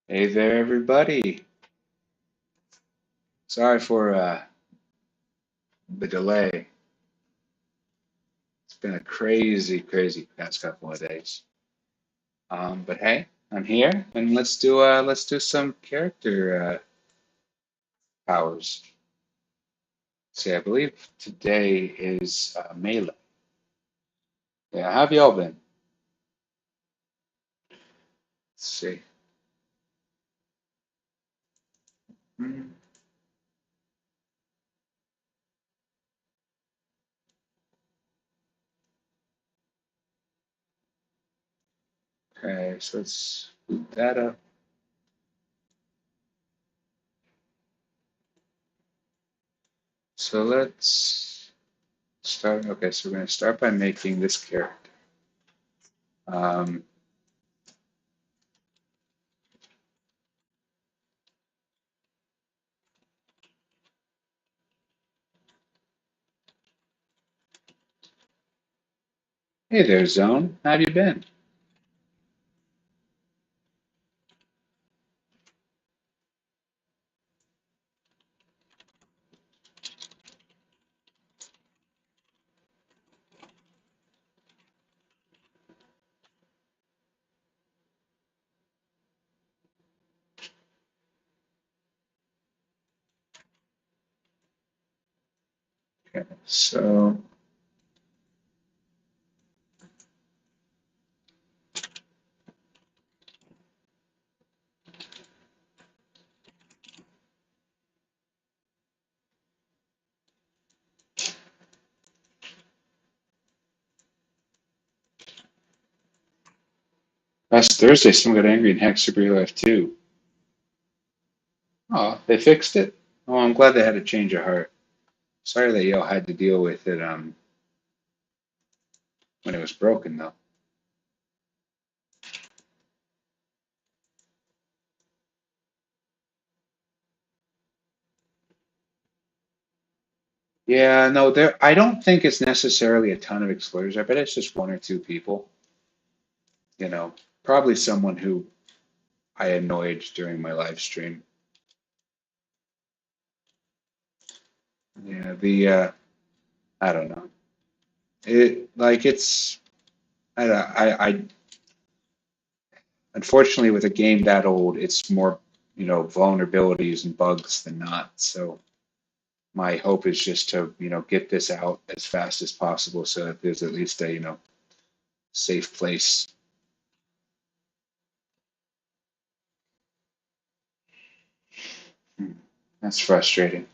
Hey there, everybody. Sorry for the delay. It's been a crazy, crazy past couple of days. But hey, I'm here, and let's do some character powers. See, I believe today is melee. Yeah, how have y'all been? Let's see. Hmm. Okay, so let's boot that up. So let's start. Okay, so we're gonna start by making this character. Um, hey there, Zone. How have you been? Okay, so. Last Thursday, someone got angry and hacked Superhero F2. Oh, they fixed it? Oh, I'm glad they had a change of heart. Sorry that y'all had to deal with it when it was broken, though. Yeah, no, there. I don't think it's necessarily a ton of explorers. I bet it's just one or two people. You know, probably someone who I annoyed during my live stream. Yeah, I don't know. It like it's I unfortunately with a game that old, it's more vulnerabilities and bugs than not. So my hope is just to get this out as fast as possible so that there's at least a safe place. Hmm. That's frustrating.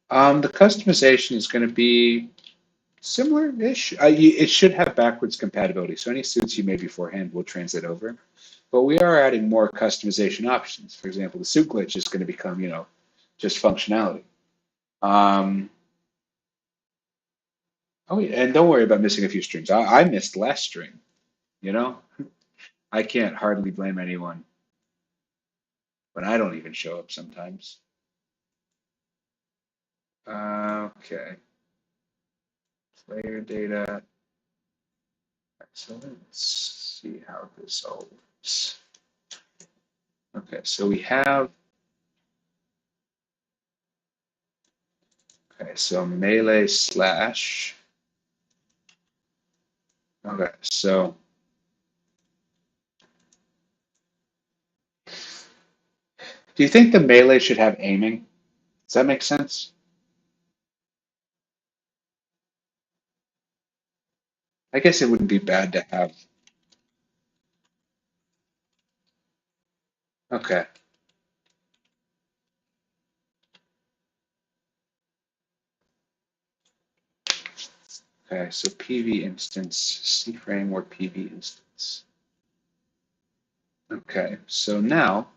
The customization is going to be similar-ish. It should have backwards compatibility, so any suits you made beforehand will translate over. But we are adding more customization options. For example, the suit glitch is going to become just functionality. Um, oh, yeah, and don't worry about missing a few streams. I missed last stream. You know, I can't hardly blame anyone when I don't even show up sometimes. Okay, player data. So let's see how this all works. Okay, so we have, okay, so melee slash. Okay, so do you think the melee should have aiming? Does that make sense? I guess it wouldn't be bad to have. Okay, okay, so PV instance, C framework PV instance. Okay, so now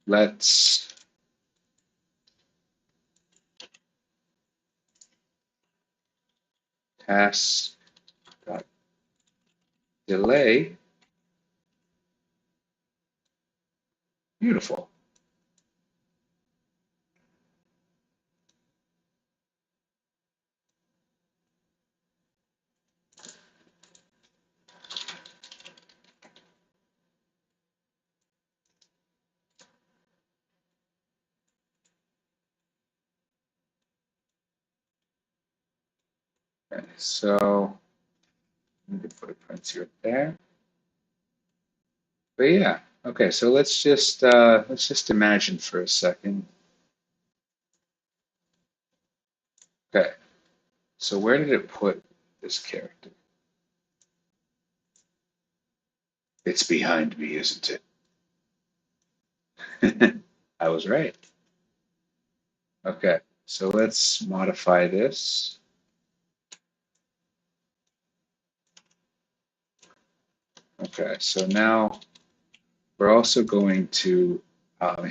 let's task dot delay. Beautiful. Okay, so the footprints right there. But yeah, okay, so let's just imagine for a second. Okay, so where did it put this character? It's behind me, isn't it? I was right. Okay, so let's modify this. Okay, so now we're also going to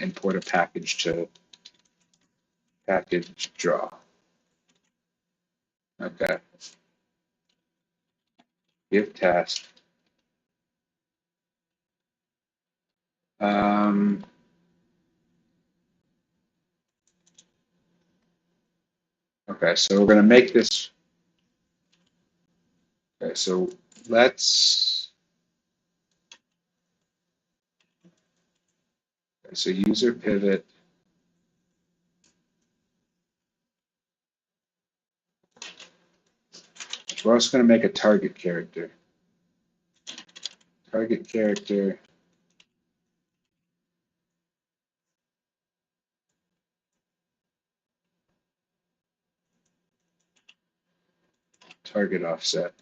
import a package to package draw. Okay, give task. Um, okay, so we're going to make this. Okay, so let's. Okay, so user pivot. We're also going to make a target character. Target character. Target offset.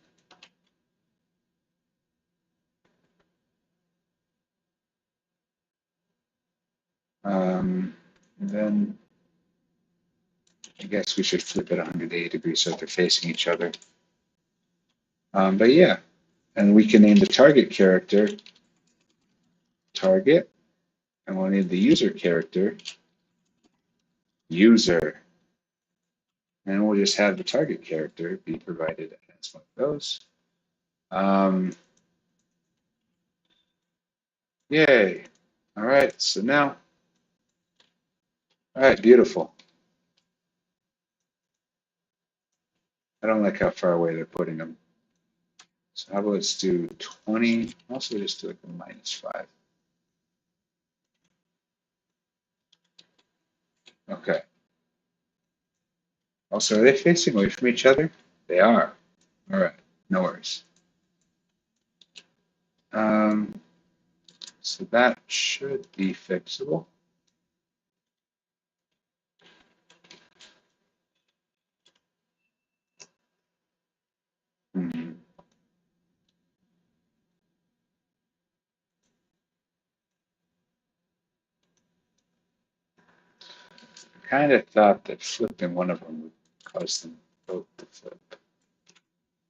And then I guess we should flip it 180 degrees so that they're facing each other. But yeah, and we can name the target character target, and we'll name the user character user. And we'll just have the target character be provided as one of those. Yay. All right, so now, all right, beautiful. I don't like how far away they're putting them. So how about let's do 20, also just do like a -5. Okay. Also, are they facing away from each other? They are. All right, no worries. So that should be fixable. Hmm. I kind of thought that flipping one of them would cause them both to flip.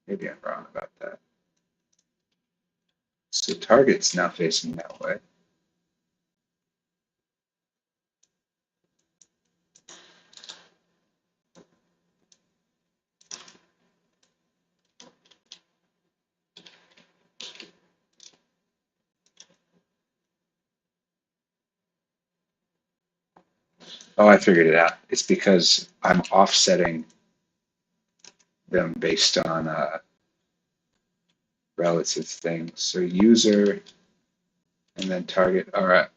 Maybe I'm wrong about that. So target's now facing that way. Oh, I figured it out. It's because I'm offsetting them based on relative things. So user and then target. All right.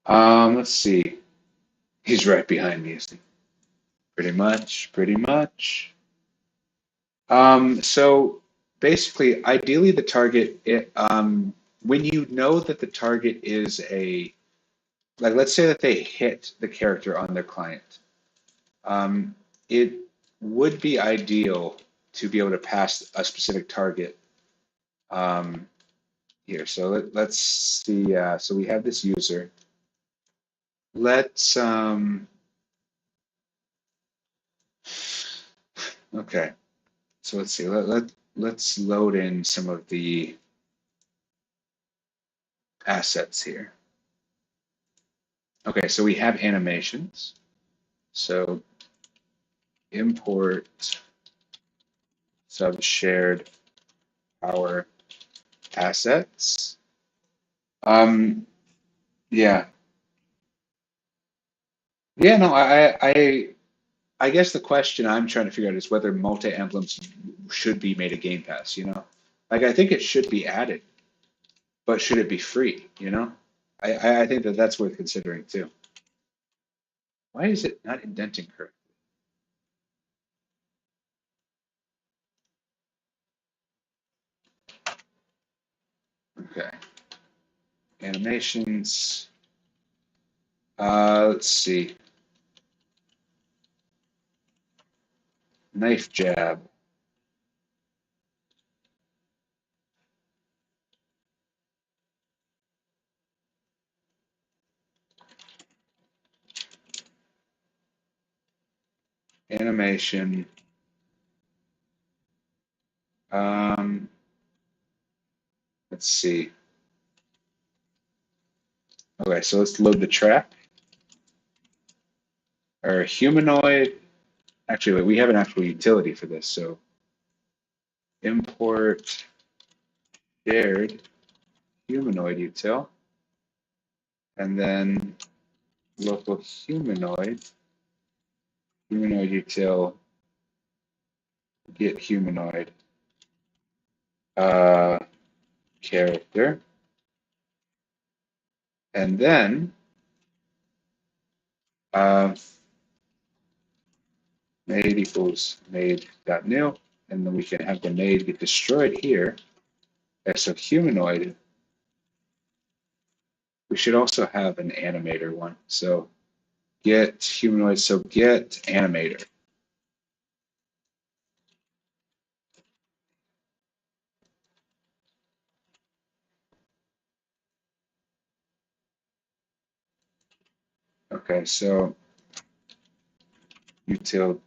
Let's see. He's right behind me, isn't he? Pretty much, pretty much. So basically, ideally, the target, when you know that the target is like, let's say that they hit the character on their client, it would be ideal to be able to pass a specific target here. So let's see. So we have this user. Let's, okay. So let's see. Let's load in some of the assets here. Okay, so we have animations. So import sub shared power assets. Yeah, yeah. No, I guess the question I'm trying to figure out is whether multi-emblems should be made a Game Pass. Like I think it should be added, but should it be free? I think that that's worth considering too. Why is it not indenting correctly? Okay. Animations. Let's see. Knife jab. Animation. Um, let's see. Okay, so let's load the track. Our humanoid. Actually, wait, we have an actual utility for this. So import shared humanoid util, and then local humanoid util get humanoid uh, character, and then uh, made equals made.new, and then we can have the made get destroyed here. Okay, so humanoid, we should also have an animator one. So get humanoid, so get animator. Okay, so util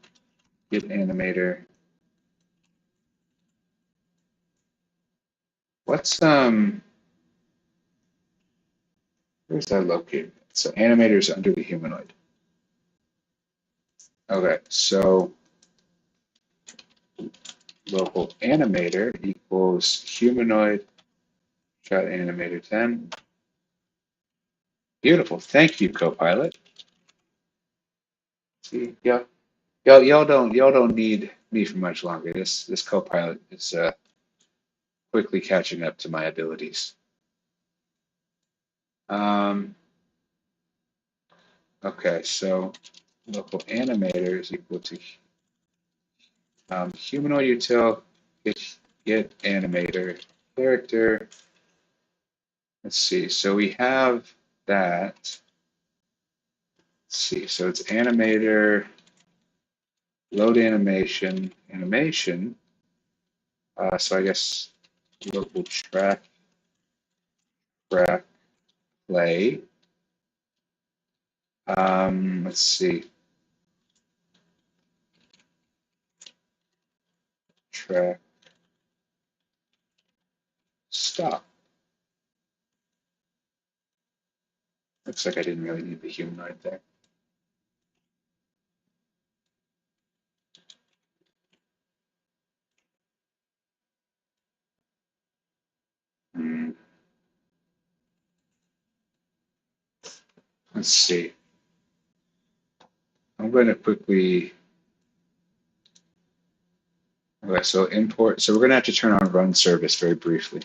get animator. What's where's that located? So animator is under the humanoid. Okay, so local animator equals humanoid dot animator 10. Beautiful. Thank you, Copilot. See, yeah, y'all don't need me for much longer. This Copilot is quickly catching up to my abilities. Um, okay, so local animator is equal to humanoid util get animator character. Let's see. So we have that. Let's see. So it's animator load animation. So I guess local track play. Let's see. Track stop. Looks like I didn't really need the humanoid there. Hmm. Let's see. I'm going to quickly. Okay, so import. So we're going to have to turn on run service very briefly.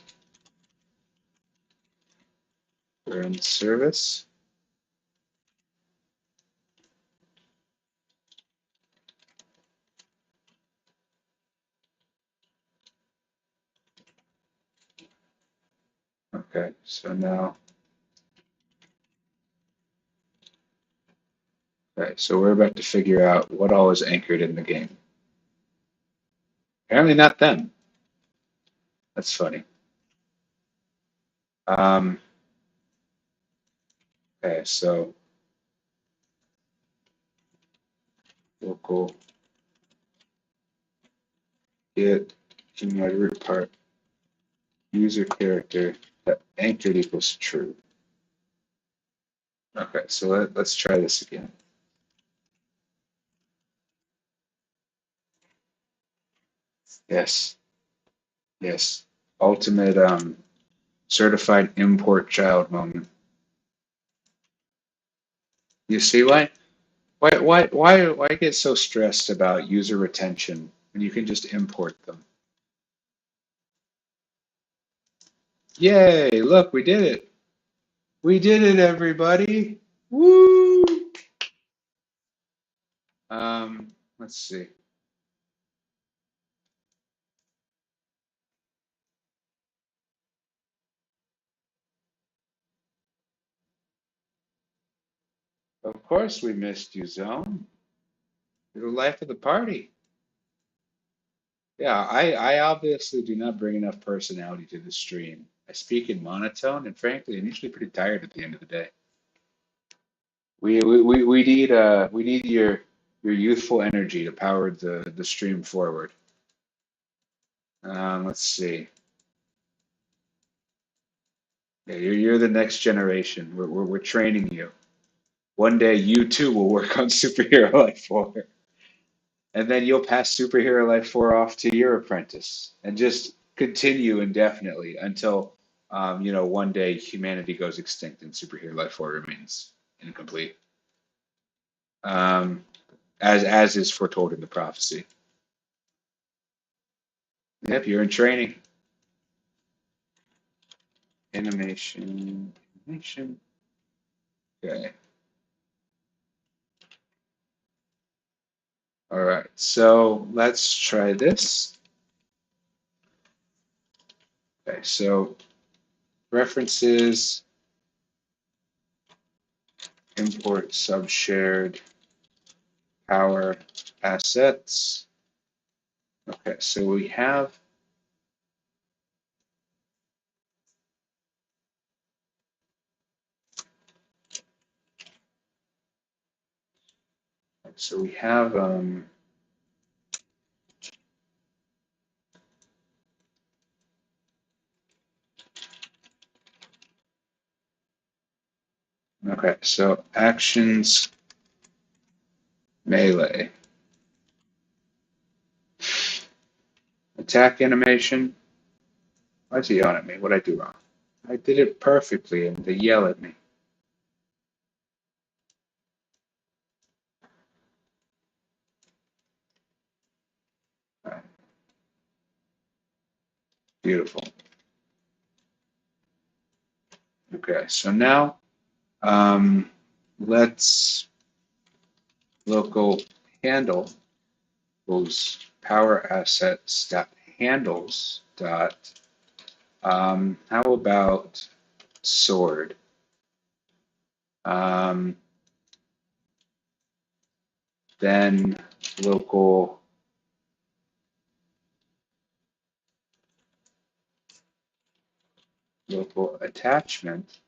Run service. Okay, so now. Okay, so we're about to figure out what all is anchored in the game. Apparently not them. That's funny. Um, okay, so local get humanoid root part user character that anchored equals true. Okay, so let's try this again. Yes, yes. Ultimate certified import child moment. You see why? Why get so stressed about user retention when you can just import them? Yay, look, we did it. We did it, everybody. Woo! Let's see. Of course we missed you, Zone. You're the life of the party. Yeah, I obviously do not bring enough personality to the stream. I speak in monotone, and frankly, I'm usually pretty tired at the end of the day. We need your youthful energy to power the stream forward. Let's see. Yeah, you're the next generation. We're training you. One day you too will work on Superhero Life 4, and then you'll pass Superhero Life 4 off to your apprentice, and just continue indefinitely until one day humanity goes extinct and Superhero Life 4 remains incomplete, um, as is foretold in the prophecy. Yep, you're in training. Animation. Okay. All right. So let's try this. Okay. So references, import subshared power assets. Okay. So we have. So we have. Okay. So actions melee. Attack animation. Why is he yelling at me? What did I do wrong? I did it perfectly, and they yell at me. All right. Beautiful. Okay. So now, let's local handle those power assets dot handles dot. How about sword? Um, then local attachment.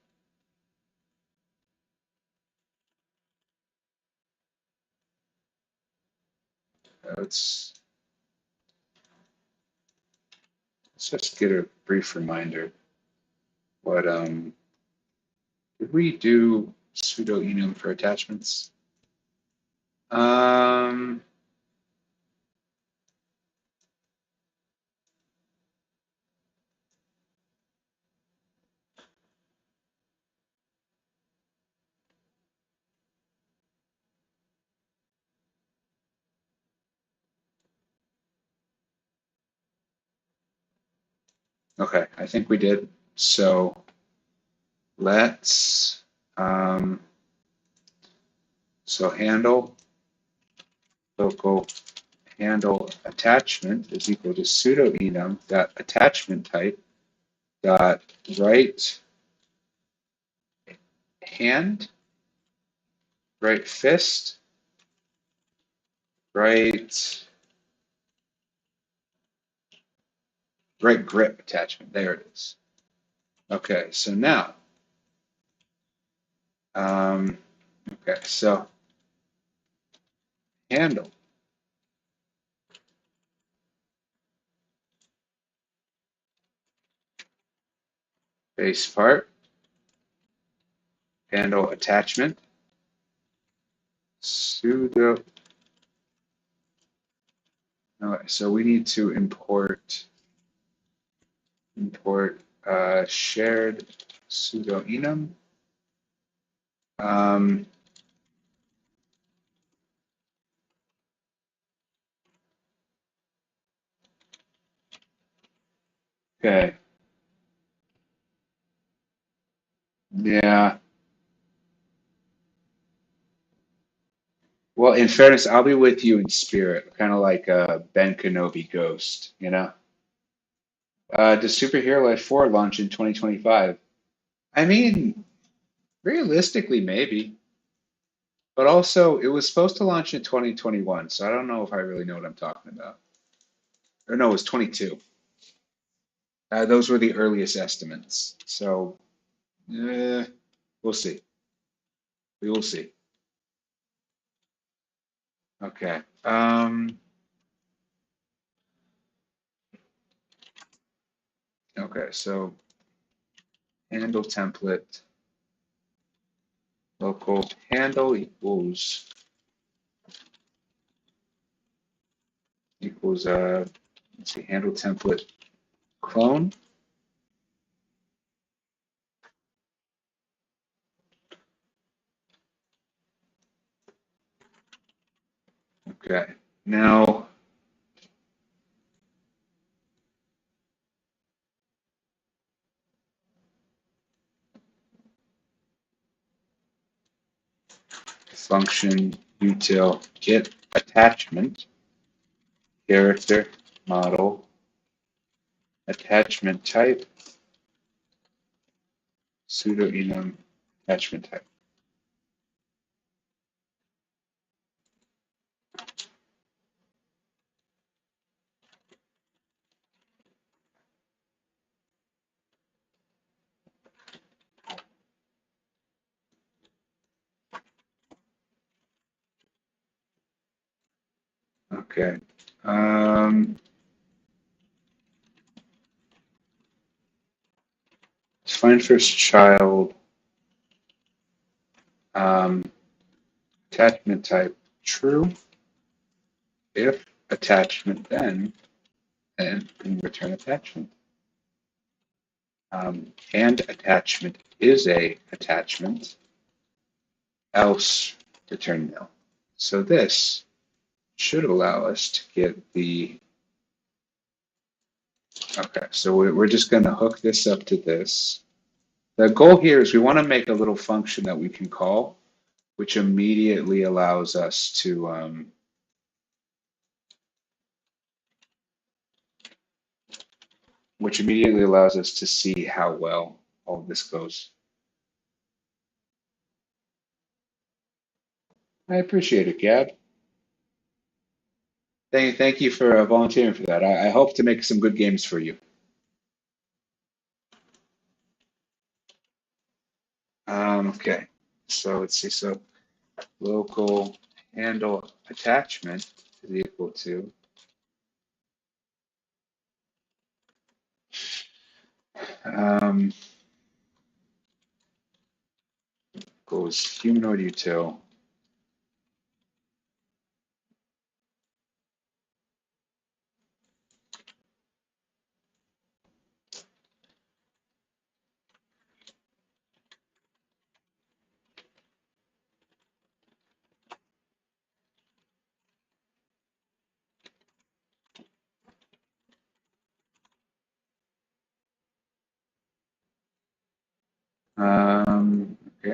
Let's just get a brief reminder. What did we do sudo enum for attachments? Um, okay, I think we did. So let's so handle local handle attachment is equal to sudo enum dot attachment type dot right hand, right fist, right grip attachment. There it is. Okay, so now, okay, so handle base part, handle attachment, sudo. Okay, so we need to import shared sudo enum. Um, okay, yeah. Well, in fairness, I'll be with you in spirit, kind of like Ben Kenobi Ghost, you know? Does Superhero Life 4 launch in 2025? I mean, realistically, maybe. But also, it was supposed to launch in 2021, so I don't know if I really know what I'm talking about. Or no, it was 22. Those were the earliest estimates. So, eh, we'll see. We will see. Okay. Okay, so handle template, local handle equals let's see, handle template clone. Okay. Now function util get attachment character model attachment type pseudo enum attachment type. Okay. Find first child um, attachment type true. If attachment, then and return attachment. And attachment is a attachment, else return nil. So this should allow us to get the, okay, so we're just going to hook this up to this. The goal here is we want to make a little function that we can call, which immediately allows us to, see how well all of this goes. I appreciate it, Gab. Thank you for volunteering for that. I hope to make some good games for you. Okay, so let's see. So local handle attachment is equal to um, goes humanoid util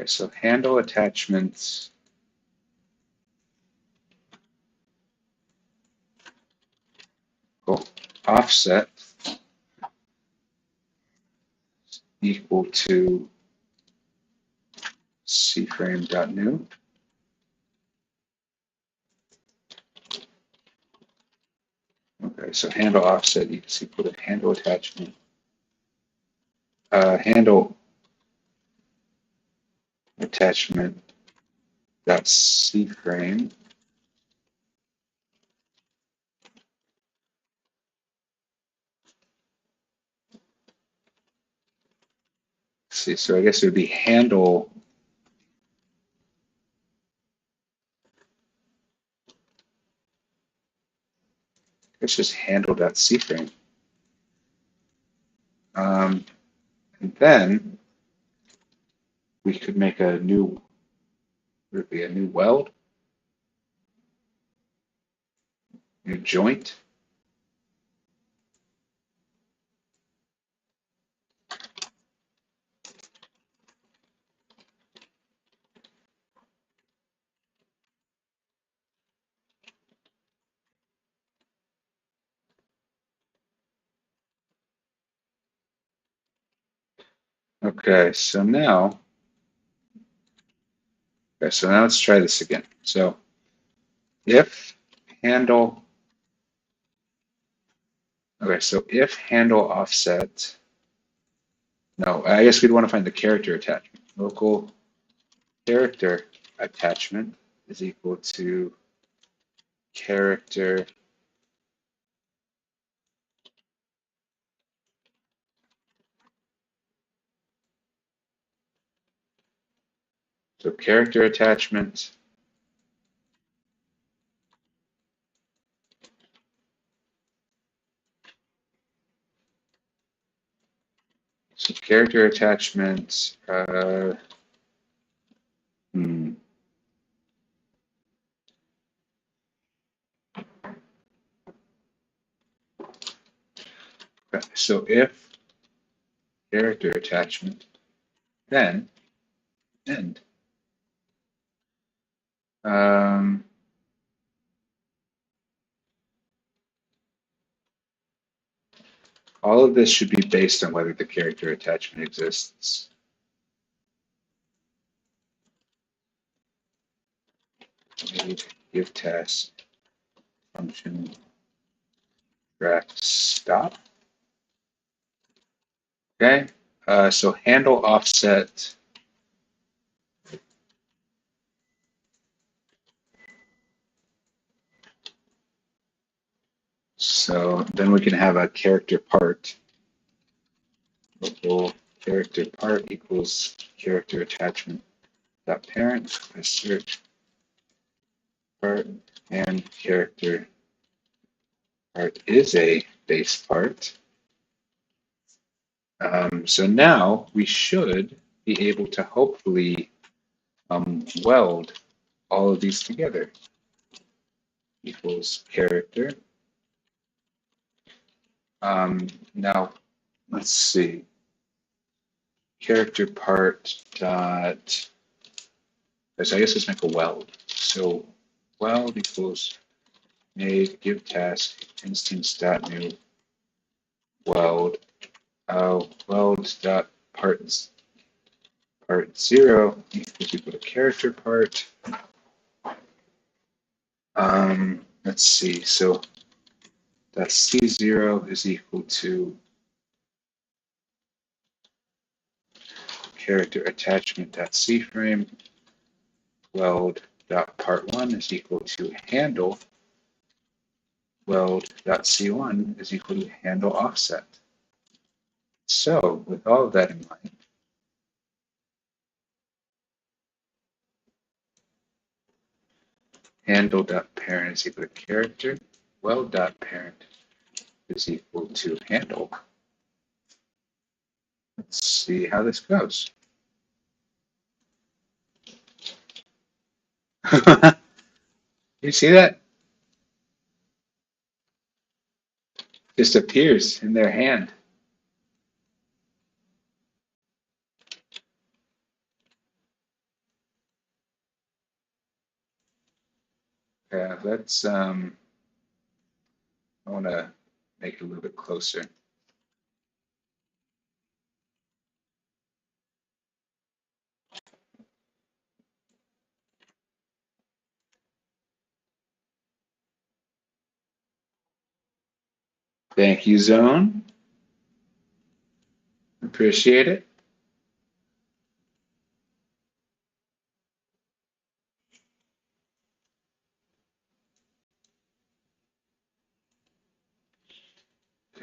okay, so handle attachments offset equal to cframe.new. Okay, so handle offset is equal to handle attachment. Handle attachment dot cframe. See, so I guess it would be handle. It's just handle.cframe. And then we could make a new, would it be a new weld, new joint. Okay, so now, let's try this again. So if handle, if handle offset, no, I guess we'd want to find the character attachment. Local character attachment is equal to character. So character attachment. So character attachment. Hmm. Okay, so if character attachment, then end. Um, all of this should be based on whether the character attachment exists. Give task function track stop. Okay, so handle offset. So then we can have a character part. Local character part equals character attachment dot parent assert part, and character part is a base part. So now we should be able to hopefully weld all of these together. Equals character. Now let's see. Character part dot. So I guess let's make a weld. So weld equals made give task instance dot new weld. Weld dot part 0 equals equal to character part. Let's see. So that C0 is equal to character attachment dot C frame. Weld dot part 1 is equal to handle. Weld dot C1 is equal to handle offset. So with all of that in mind, handle dot parent is equal to character. Weld dot parent is equal to handle. Let's see how this goes. You see that? Just appears in their hand. Yeah, let's I want to make it a little bit closer. Thank you, Zone. Appreciate it.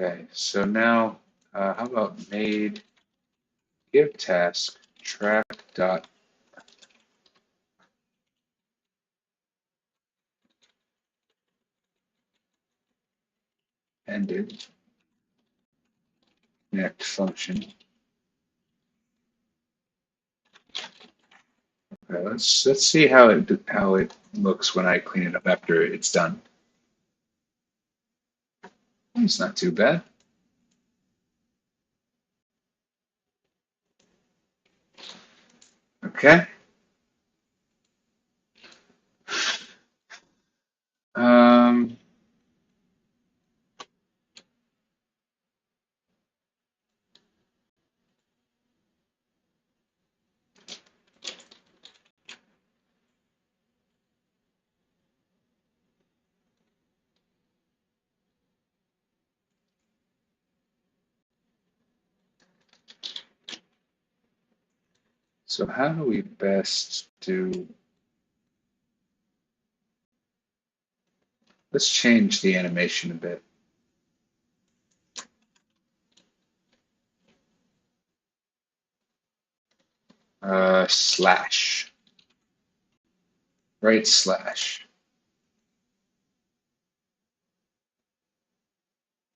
Okay, so now how about made give task track dot ended connect function. Okay, let's see how it looks when I clean it up after it's done. It's not too bad. Okay. Um, So how do we best do? Let's change the animation a bit. Slash. Right slash.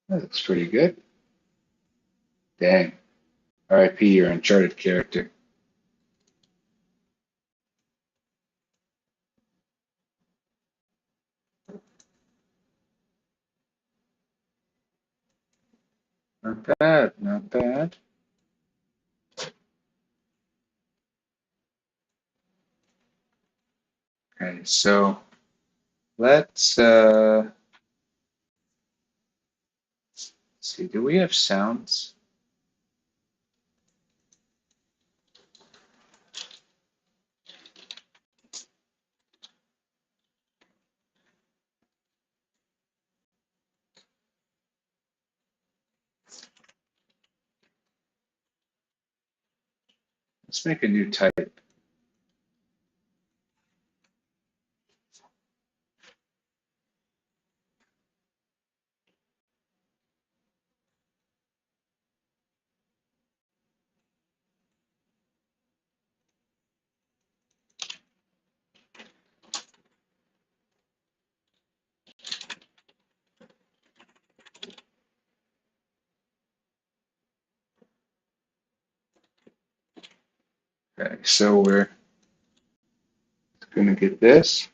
That's pretty good. Dang. RIP, your Uncharted character. Not bad, not bad. Okay, so let's see, do we have sounds? Let's make a new type. Okay, so we're gonna get this.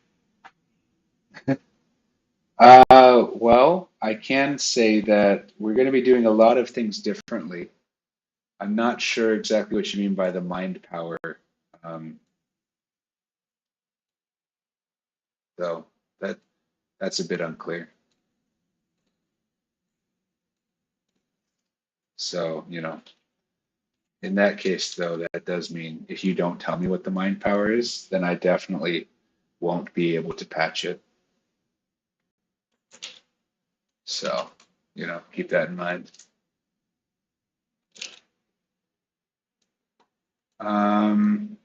Well, I can say that we're going to be doing a lot of things differently. I'm not sure exactly what you mean by the mind power, um, though. That that's a bit unclear. So, in that case, though, that does mean if you don't tell me what the mind power is, then I definitely won't be able to patch it. So, keep that in mind. Um,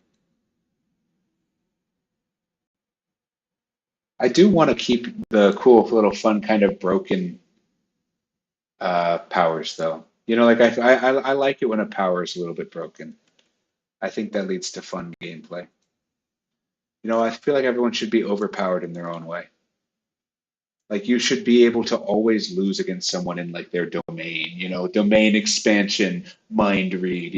I do want to keep the cool little fun kind of broken powers though. Like I like it when a power is a little bit broken. I think that leads to fun gameplay. I feel like everyone should be overpowered in their own way. Like you should be able to always lose against someone in like their domain, domain expansion, mind read.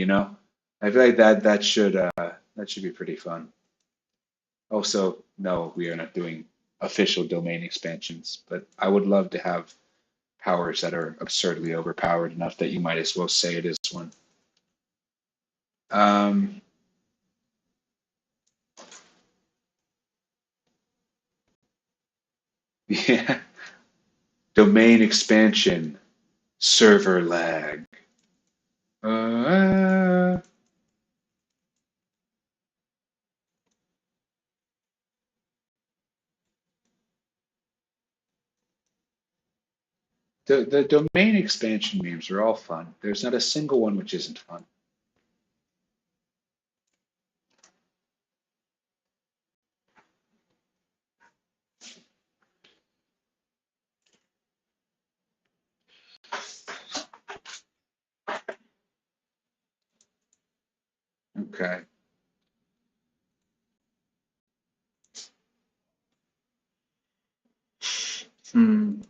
I feel like that should be pretty fun. Also, no, we are not doing official domain expansions, but I would love to have powers that are absurdly overpowered enough that you might as well say it is one. Um, yeah, domain expansion, server lag. Uh, the domain expansion memes are all fun. There's not a single one which isn't fun. Okay. Hmm.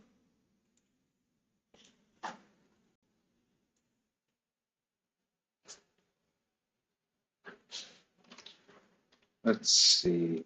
Let's see.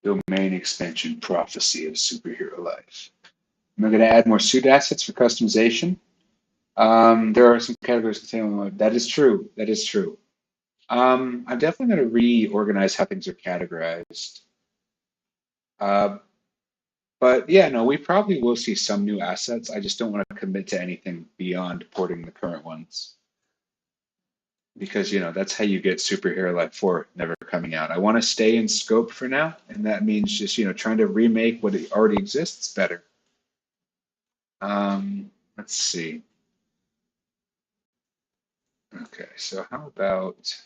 Domain extension prophecy of superhero life. I'm going to add more suit assets for customization. There are some categories containing that is true. That is true. I'm definitely going to reorganize how things are categorized. Uh, but yeah, no, we probably will see some new assets. I just don't want to commit to anything beyond porting the current ones because that's how you get Superhero Life 4 never coming out. I want to stay in scope for now, and that means just trying to remake what already exists better. Let's see. Okay, so how about let's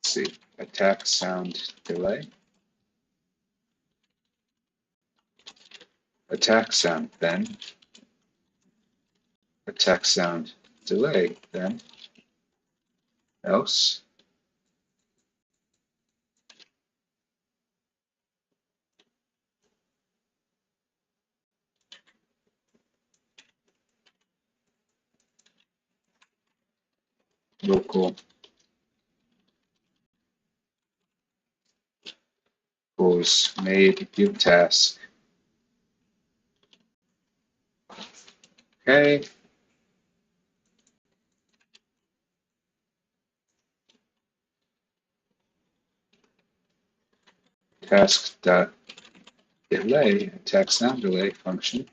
see, attack sound delay, attack sound then, attack sound delay then, else, local equals made give task. Okay. Task dot delay, attack sound delay function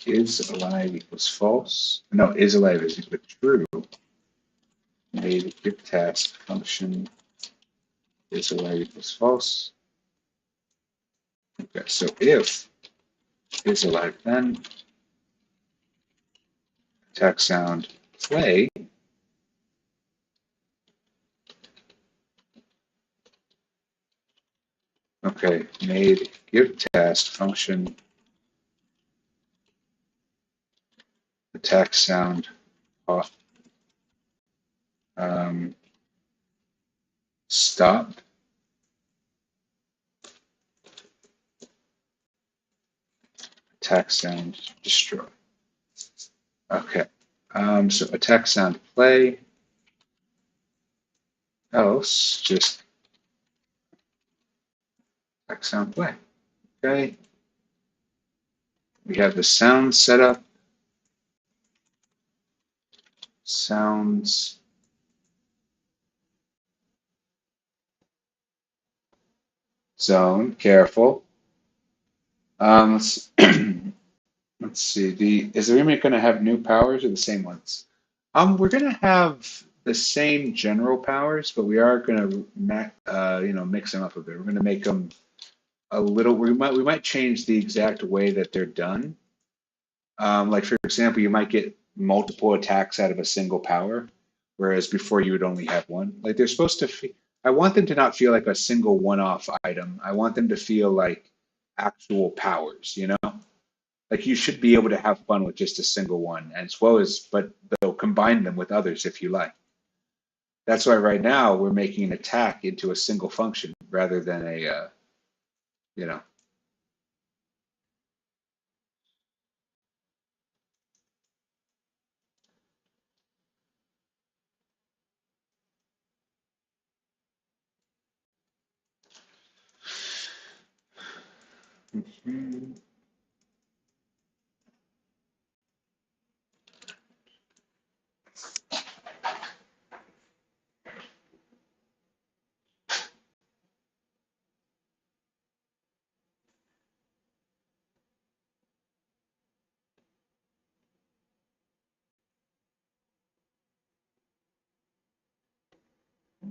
is alive equals false. No, is alive is equal to true. Made give task function is alive equals false. Okay, so if is alive then attack sound play. Okay, made give task function attack sound off. Stop attack sound destroy. Okay, so attack sound play. Else just attack sound play. Okay, we have the sound set up. Sounds zone. Careful. Let's let's see. Is the remake going to have new powers or the same ones? We're going to have the same general powers, but we are going to mix them up a bit. We're going to make them a little. We might change the exact way that they're done. Like for example, you might get multiple attacks out of a single power, whereas before you would only have one. Like they're supposed to. I want them to not feel like a single one-off item. I want them to feel like actual powers. Like you should be able to have fun with just a single one, as well as, but they'll combine them with others if you like. That's why right now we're making an attack into a single function rather than a, you know.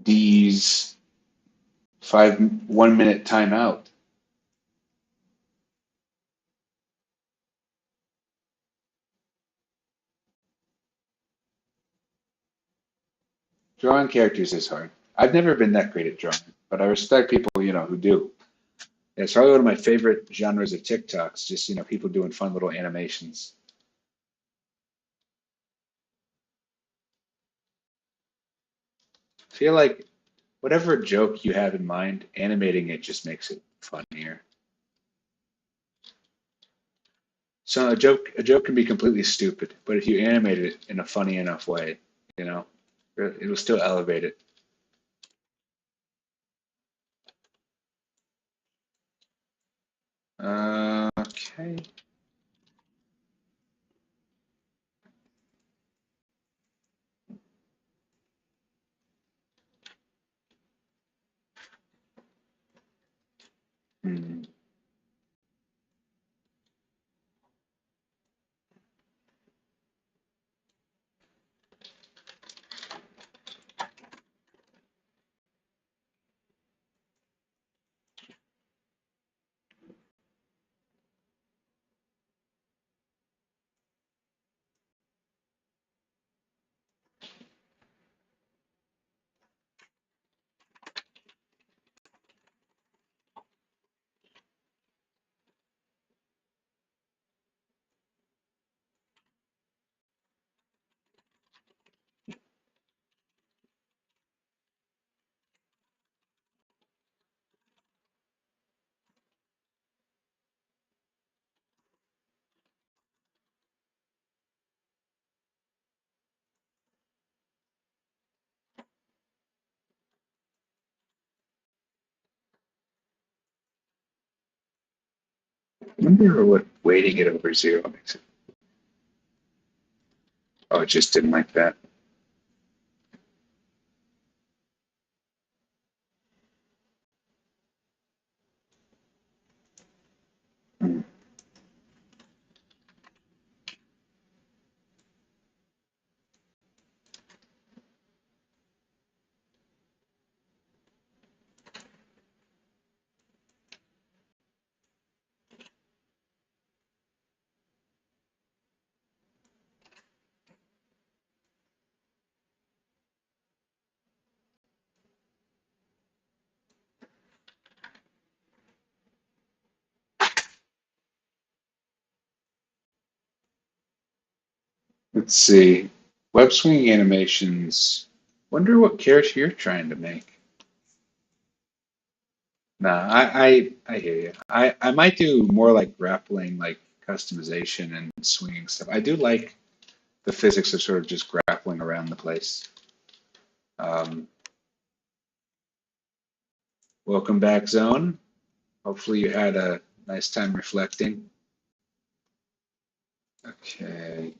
These 1 minute timeout. Drawing characters is hard. I've never been that great at drawing, but I respect people, who do. It's probably one of my favorite genres of TikToks, just, people doing fun little animations. I feel like whatever joke you have in mind, animating it just makes it funnier. So a joke can be completely stupid, but if you animate it in a funny enough way, you know, it'll still elevate it. Okay. Hmm. I wonder what weighting it over zero makes it. Oh, it just didn't like that. Hmm. Let's see. Web swinging animations. Wonder what character you're trying to make. Nah, I hear you. I might do more like grappling, like customization and swinging stuff. I do like the physics of sort of just grappling around the place. Um, Welcome back, Zone. Hopefully you had a nice time reflecting. Okay.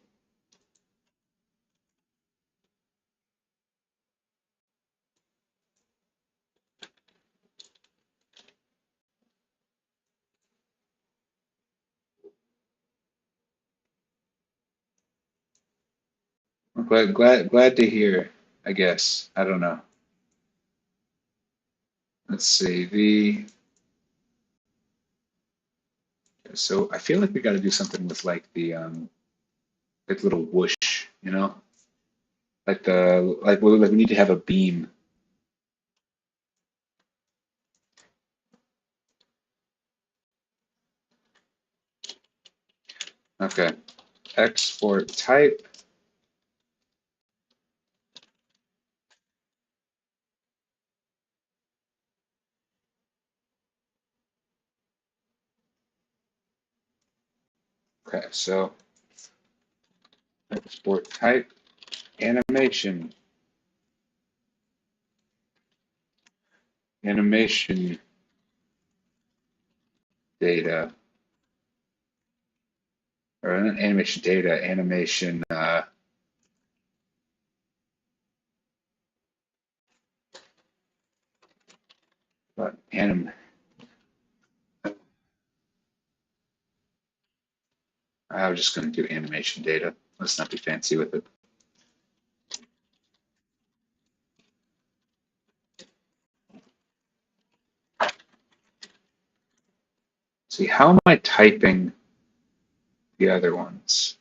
I'm glad to hear, I guess. I don't know. Let's see. So I feel like we got to do something with like the like little whoosh, you know? Like we need to have a beam. Okay. Export type. Okay, so export type animation. Animation data. Or not animation data, animation what I was just gonna do animation data. Let's not be fancy with it. See, how am I typing the other ones?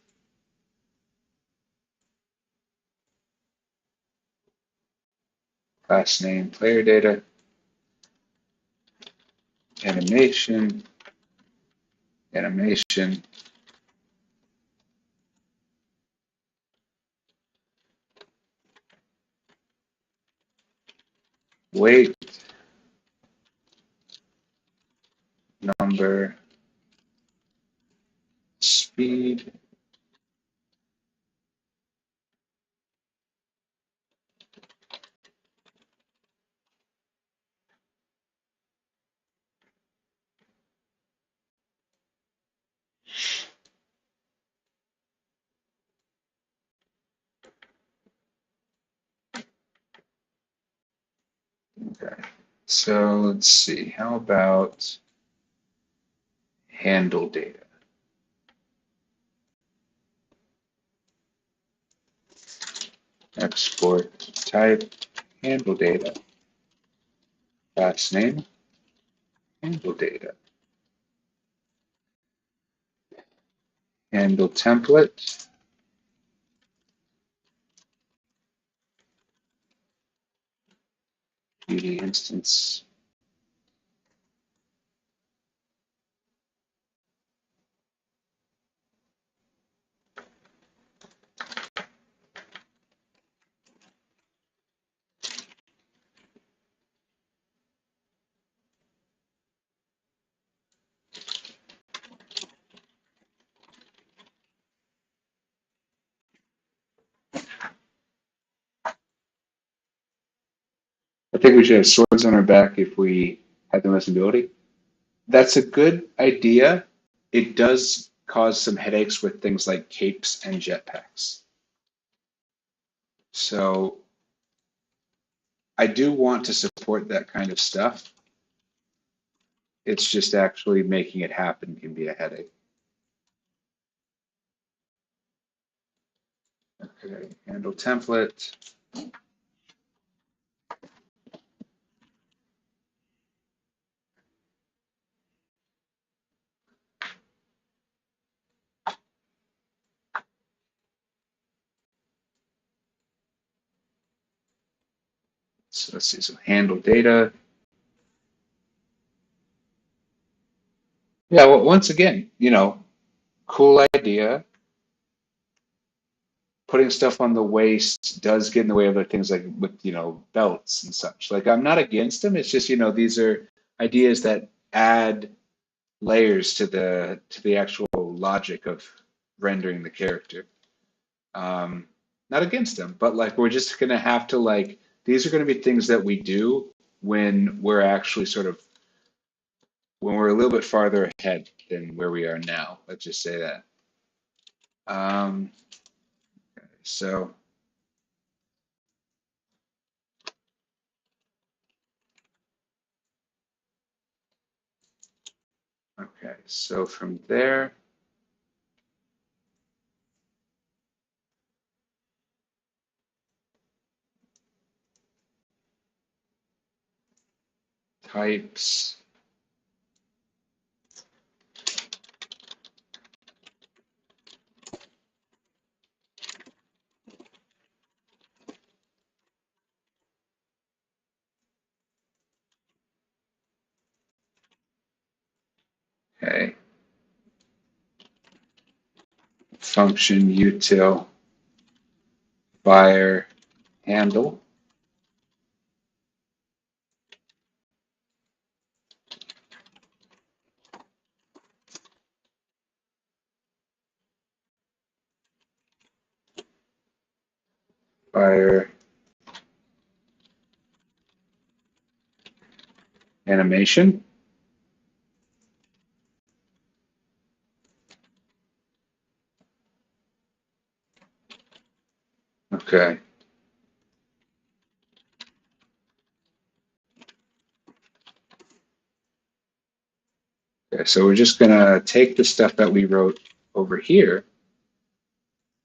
Class name, player data, animation, animation, weight, number, speed. Okay, so let's see, how about handle data? Export type handle data. Class name handle data. Handle template. Beauty instance. I think we should have swords on our back if we had the most ability. That's a good idea. It does cause some headaches with things like capes and jetpacks. So I do want to support that kind of stuff. It's just actually making it happen can be a headache. Okay, handle template. So let's see, so handle data. Yeah, well, once again, cool idea. Putting stuff on the waist does get in the way of other things like with, belts and such. Like I'm not against them. It's just, these are ideas that add layers to the actual logic of rendering the character. Not against them, but like we're just gonna have to like these are gonna be things that we do when we're actually sort of when we're a little bit farther ahead than where we are now. Let's just say that. Um, so okay, so from there, types. Okay, function util fire handle. Fire animation. Okay. Okay, so we're just gonna take the stuff that we wrote over here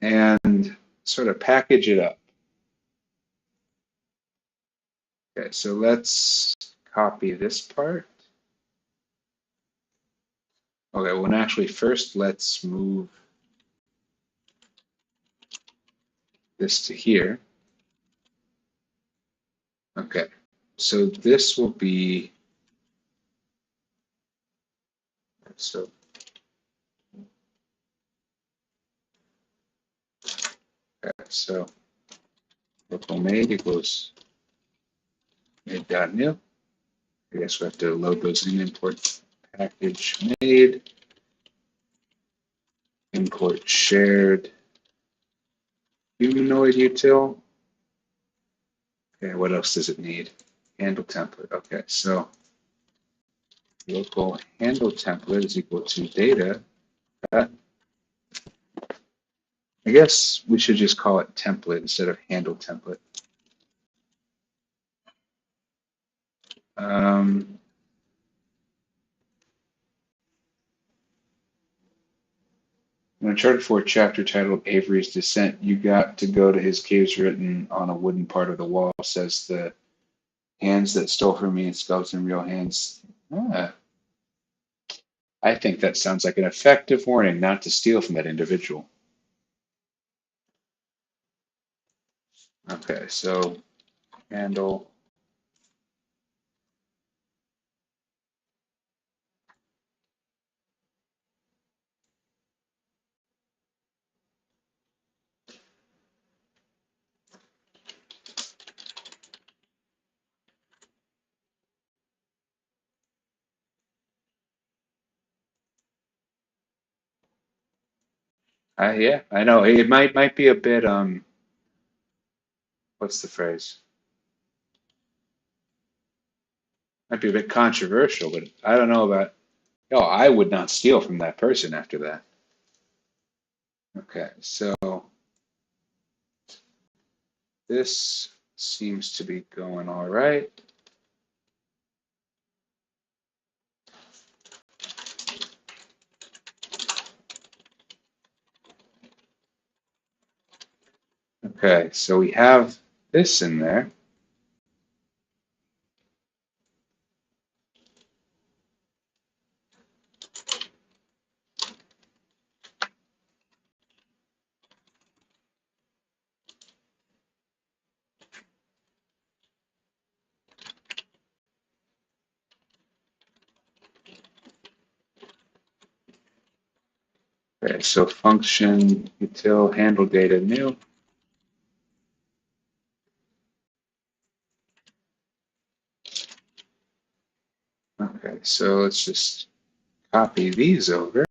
and sort of package it up. Okay, so let's copy this part. Okay, well, actually, first let's move this to here. Okay, so this will be, so, okay, so local made equals made.new. I guess we have to load those in, import package made. import shared humanoid util. Okay, what else does it need? Handle template. Okay, so local handle template is equal to data. I guess we should just call it template instead of handle template. In Uncharted 4 chapter titled Avery's Descent, you got to go to his caves written on a wooden part of the wall. Says the hands that stole from me and skeleton real hands. Ah, I think that sounds like an effective warning not to steal from that individual. Okay, so handle. Yeah, I know it might be a bit what's the phrase? Might be a bit controversial, but I don't know about. Oh, I would not steal from that person after that. Okay, so this seems to be going all right. Okay, so we have this in there. Okay, so function util handle data new. Okay, so let's just copy these over.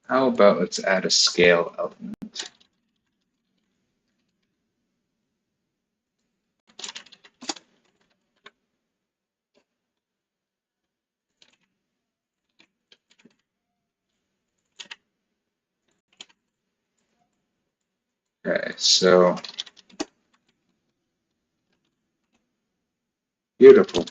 How about let's add a scale element? Okay, so beautiful.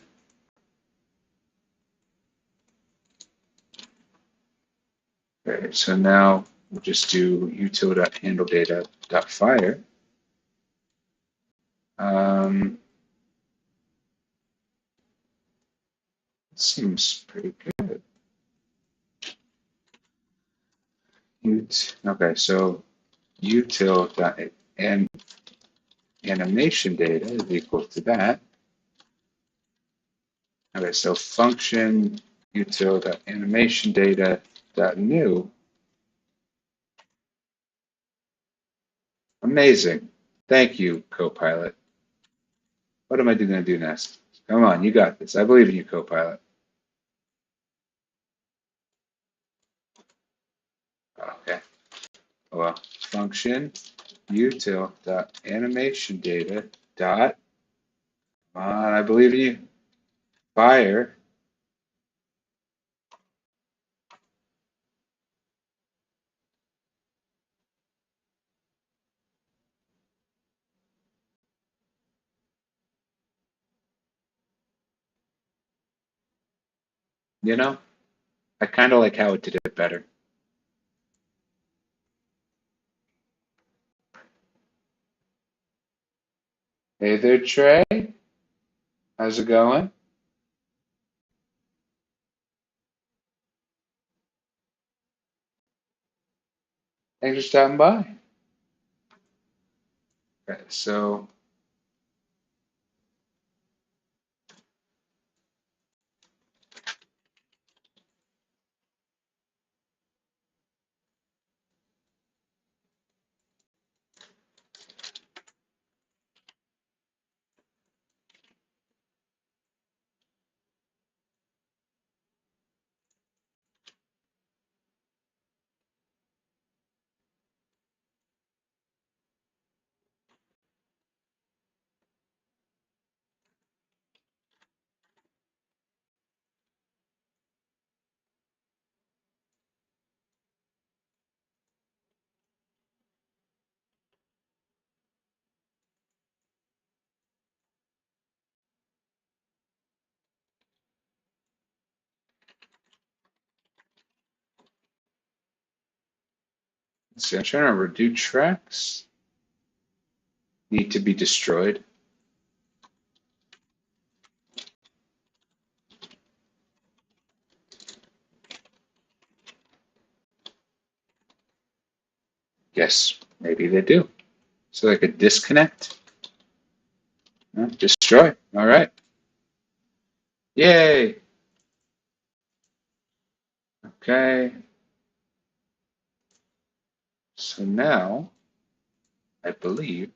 Okay, so now we'll just do util.handledata.fire. Seems pretty good. Okay, so util.and animation data is equal to that. Okay, so function util.animation data.new. Amazing. Thank you, Copilot. What am I going to do next? Come on, you got this. I believe in you, Copilot. Okay. Well, function util.animation data dot. I believe in you. Fire. You know, I kind of like how it did it better. Hey there, Trey. How's it going? Thanks for stopping by. Okay, so see, I'm trying to remember. Do tracks need to be destroyed? Yes, maybe they do. So like a disconnect? Destroy. All right. Yay. Okay. So now, I believe.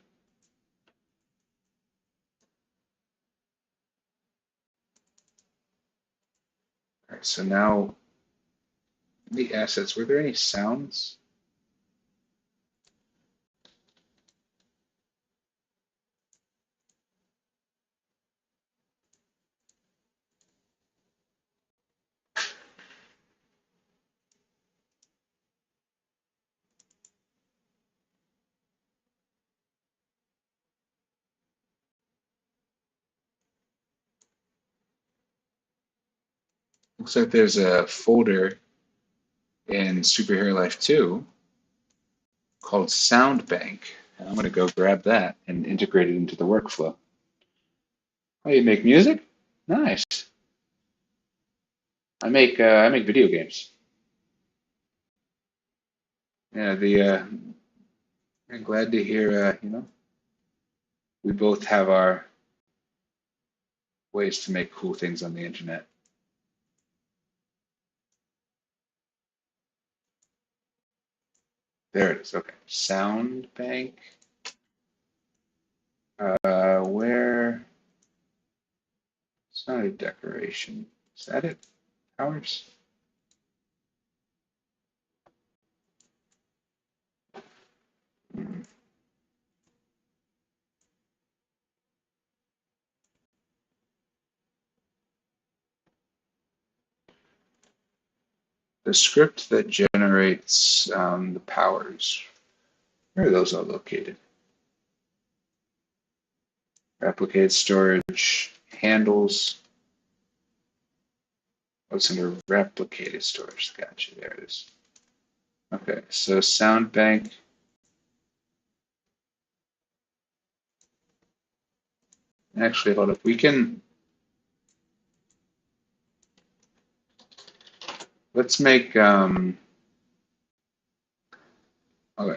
All right, so now the assets, were there any sounds? Looks like there's a folder in Superhero Life 2 called Sound Bank. And I'm going to go grab that and integrate it into the workflow. Oh, you make music? Nice. I make video games. Yeah, I'm glad to hear we both have our ways to make cool things on the internet. There it is. Okay. Sound Bank. Where? It's not a decoration. Is that it? Powers? The script that generates the powers. Where are those all located? Replicated storage, handles. What's under replicated storage? Gotcha, there it is. Okay, so sound bank. Actually, hold up. Let's make, okay,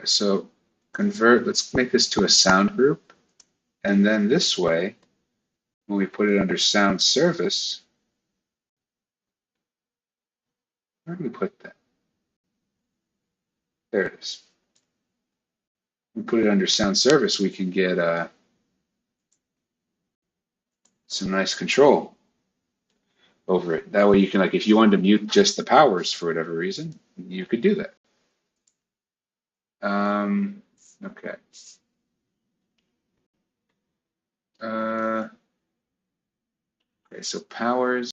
so let's make this to a sound group. And then this way, when we put it under sound service, where do we put that? There it is. We put it under sound service, we can get some nice control over it. That way you can, like, if you wanted to mute just the powers for whatever reason, you could do that. Okay. Okay, so powers.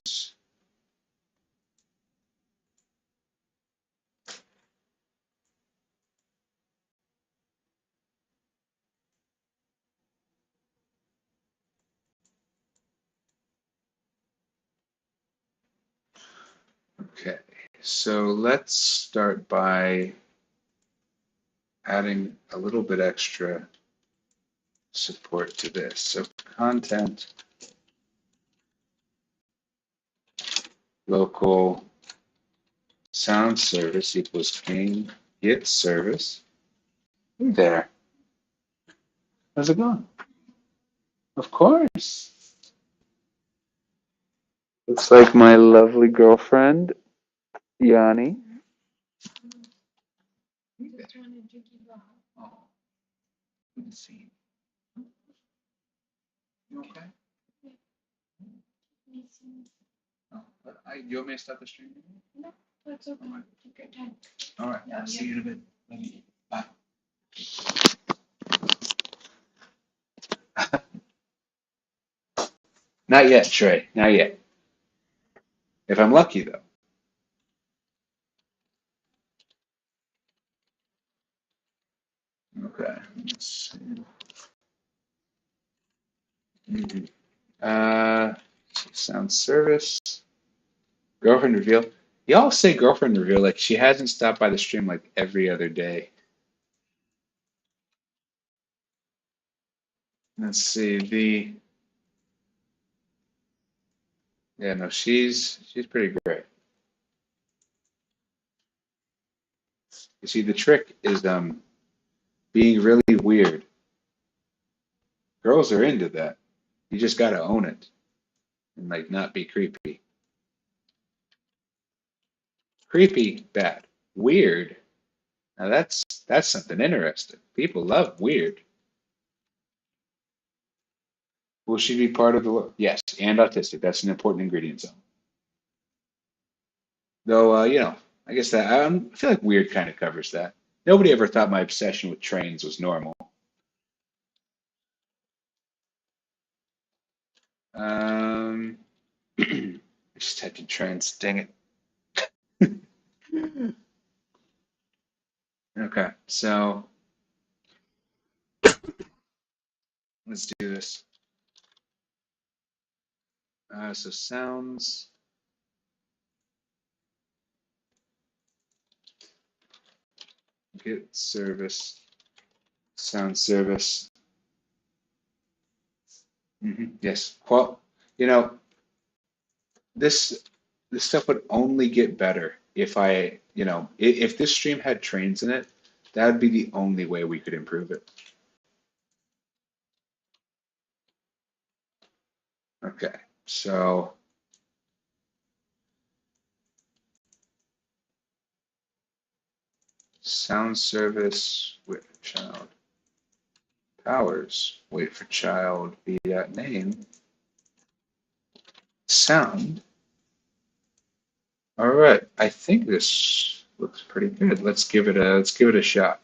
Okay, so let's start by adding a little bit extra support to this. So content, local sound service equals game get service. Hey there. How's it going? Of course. Looks like my lovely girlfriend, Yanni. Oh, good to see you. You okay? Oh, but you want me to start the stream? No, that's okay. Take your time. All right, I'll see you in a bit. Love you. Bye. Not yet, Trey. Not yet. If I'm lucky, though. Okay. Let's see. Sound service. Girlfriend reveal. Y'all say girlfriend reveal like she hasn't stopped by the stream like every other day. Let's see, yeah, no, she's pretty great. You see, the trick is being really weird. Girls are into that. You just gotta own it and like not be creepy. Creepy, bad. Weird. Now that's something interesting. People love weird. Will she be part of the? Yes, and autistic. That's an important ingredient zone. Though, I guess that I feel like weird kind of covers that. Nobody ever thought my obsession with trains was normal. Um, I just typed in trains. Dang it. Okay, so let's do this. So sounds, get service, sound service. Yes. Well, you know, this this stuff would only get better if if this stream had trains in it, that would be the only way we could improve it. Okay, so sound service, wait for child, powers, wait for child, be at name, sound. All right, I think this looks pretty good. Let's give it a shot.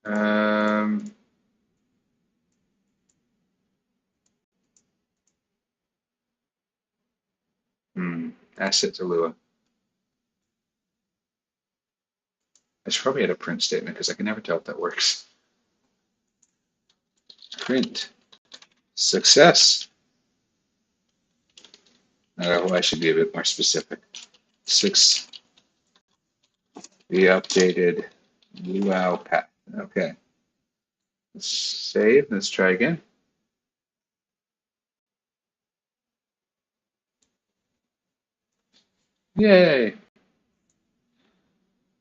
Um, Asset to Lua. I should probably add a print statement because I can never tell if that works. Print success. Well, I should be a bit more specific. 6, the updated luau path. Okay. Let's save. Let's try again. Yay.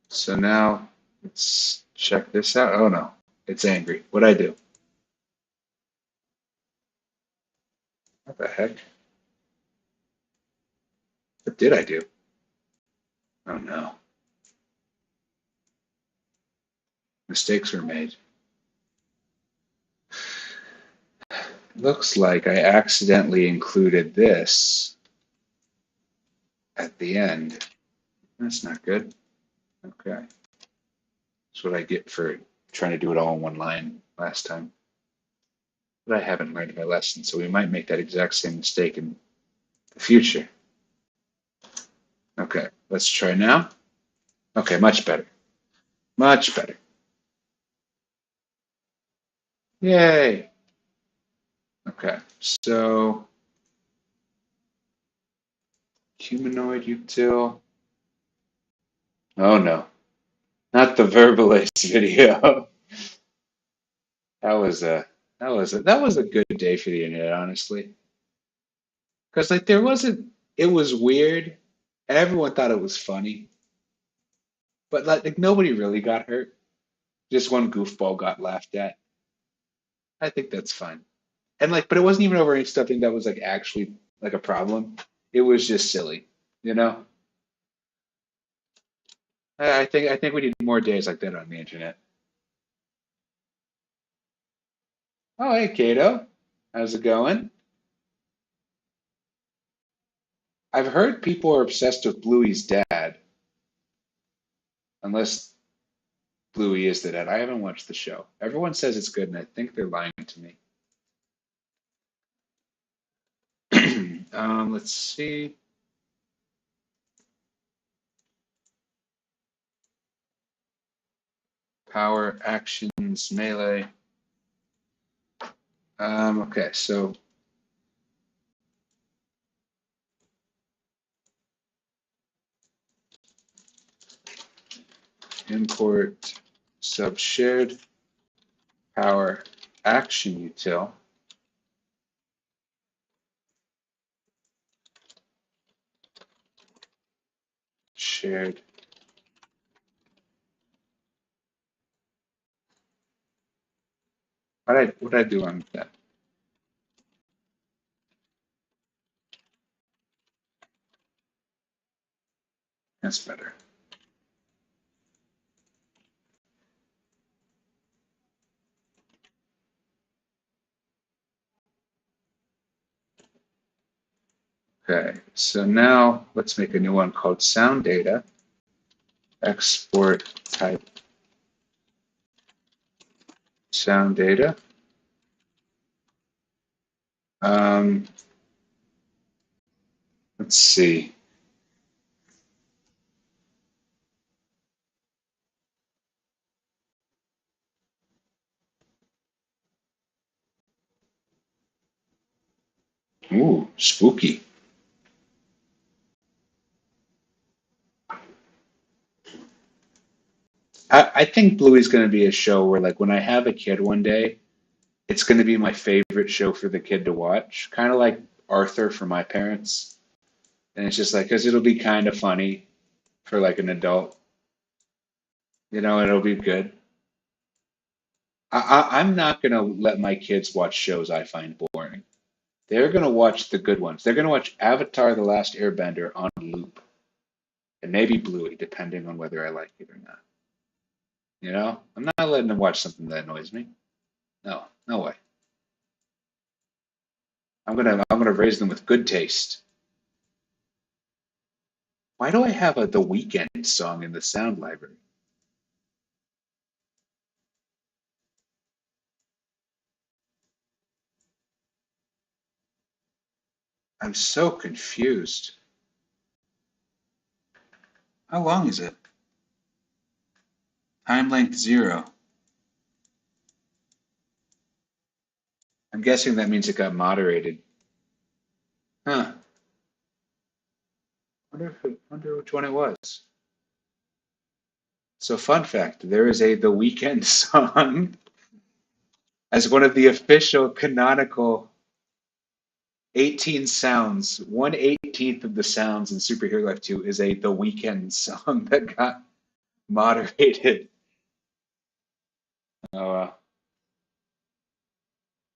So now let's check this out. Oh no, it's angry. What'd I do? What the heck? What did I do? Oh no. Mistakes were made. Looks like I accidentally included this at the end. That's not good. Okay. That's what I get for trying to do it all in one line last time. But I haven't learned my lesson, so we might make that exact same mistake in the future. Okay, let's try now. Okay, much better. Much better. Yay. Okay, so humanoid util. Oh no, not the Verbalist video. That was a that was a good day for the internet, honestly. Because like there wasn't, it was weird. Everyone thought it was funny, but like nobody really got hurt. Just one goofball got laughed at. I think that's fine. And like, but it wasn't even over any something that was like actually like a problem. It was just silly, you know. I think we need more days like that on the internet. Oh, hey, Kato, how's it going? I've heard people are obsessed with Bluey's dad, unless Bluey is the dad. I haven't watched the show. Everyone says it's good, and I think they're lying to me. Let's see. Power, actions, melee. Okay, so import sub shared power action util. Shared. What did I do on that? That's better. Okay, so now let's make a new one called sound data. Export type sound data. Let's see. Ooh, spooky. I think Bluey's going to be a show where, like, when I have a kid one day, it's going to be my favorite show for the kid to watch. Kind of like Arthur for my parents. And it's just like, because it'll be kind of funny for like an adult. You know, it'll be good. I'm not going to let my kids watch shows I find boring. They're going to watch the good ones. They're going to watch Avatar: The Last Airbender on loop. And maybe Bluey, depending on whether I like it or not. You know, I'm not letting them watch something that annoys me. No, no way. I'm gonna raise them with good taste. Why do I have a The Weeknd song in the sound library? I'm so confused. How long is it? Time length 0. I'm guessing that means it got moderated. Huh. Wonder which one it was. So fun fact, there is a The Weeknd song as one of the official canonical 18 sounds. 1/18 of the sounds in Super Hero Life 2 is a The Weeknd song that got moderated. Oh,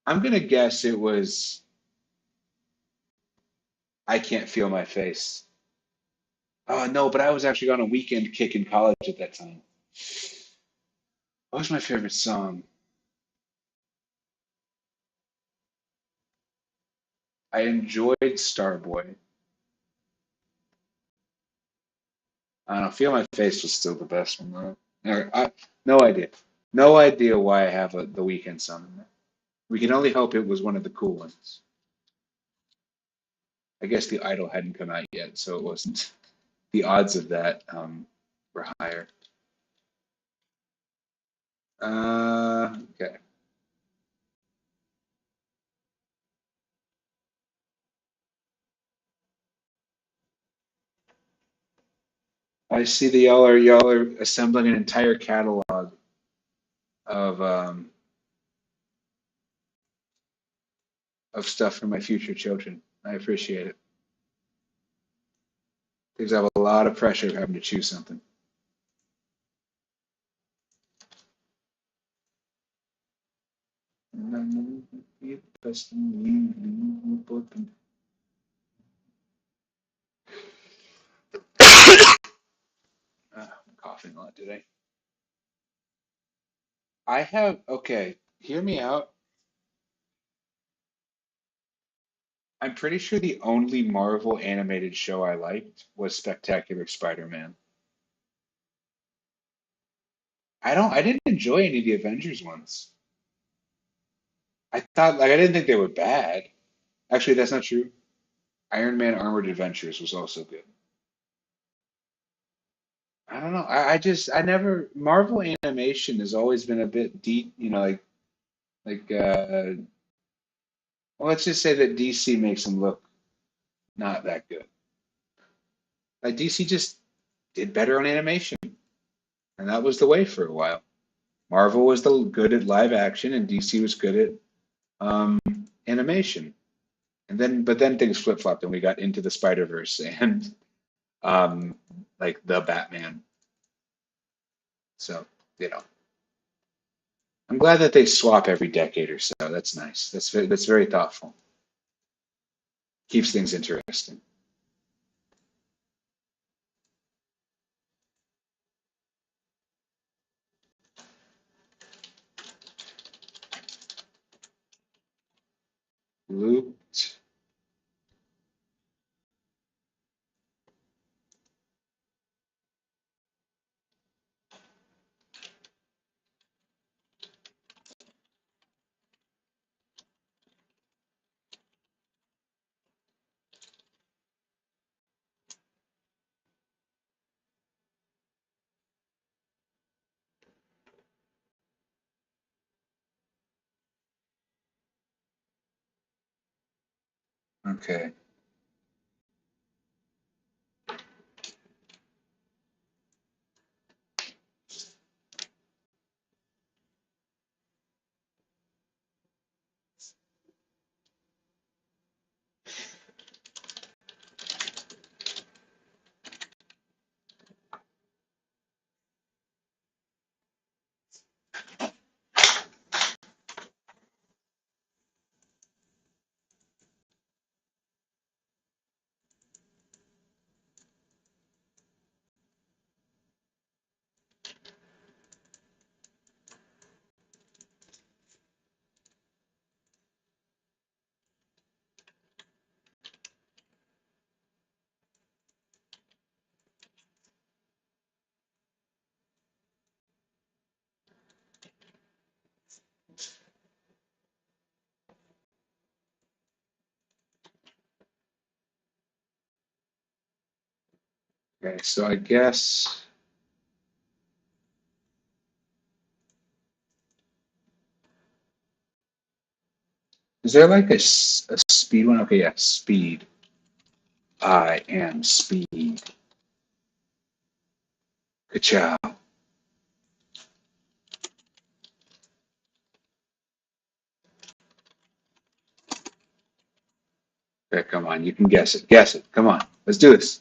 I'm gonna guess it was I Can't Feel My Face. Oh no, but I was actually on a weekend kick in college at that time. What was my favorite song? I enjoyed Starboy. I don't know, Feel My Face was still the best one though. No idea. No idea why I have the weekend song in there. We can only hope it was one of the cool ones. I guess the Idol hadn't come out yet, so it wasn't. The odds of that were higher. Okay. I see that y'all are assembling an entire catalog of of stuff for my future children. I appreciate it because I have a lot of pressure of having to choose something. I'm coughing a lot today. I have okay. Hear me out. I'm pretty sure the only Marvel animated show I liked was Spectacular Spider-Man. I didn't enjoy any of the Avengers ones. I thought like I didn't think they were bad. Actually, that's not true. Iron Man Armored Adventures was also good. I don't know. I never Marvel animation has always been a bit deep, you know, like well, let's just say that DC makes them look not that good. Like DC just did better on animation. And that was the way for a while. Marvel was good at live action, and DC was good at animation. But then things flip flopped, and we got into the Spider Verse and um, like the Batman. So you know, I'm glad that they swap every decade or so. That's nice. That's very thoughtful. Keeps things interesting. Looped. Okay. Okay. So I guess is there like a speed one? Okay, yeah, speed. I am speed. Good job. Okay, come on, you can guess it. Guess it. Come on, let's do this.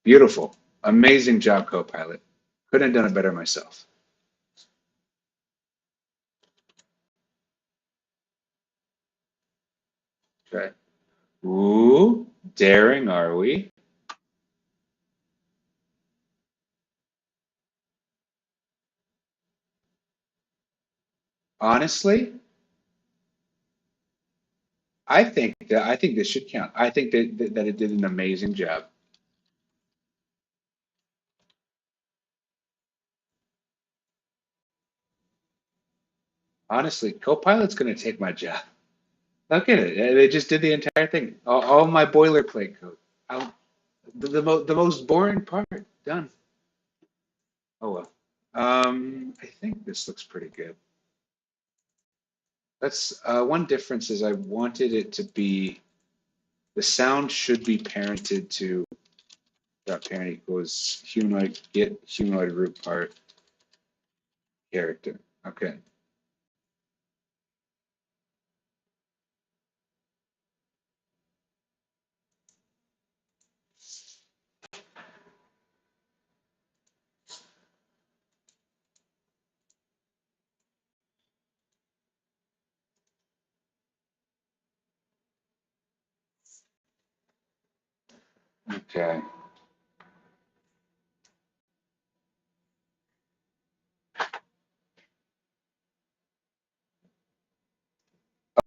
Beautiful. Amazing job, co-pilot. Couldn't have done it better myself. Okay. Ooh, daring are we? Honestly, I think this should count. I think that it did an amazing job. Honestly, co-pilot's going to take my job. Look at it. They just did the entire thing. All my boilerplate code. Out. The most boring part done. Oh well. I think this looks pretty good. That's one difference is I wanted it to be the sound should be parented to dot parent equals humanoid get humanoid root part character. Okay. Okay.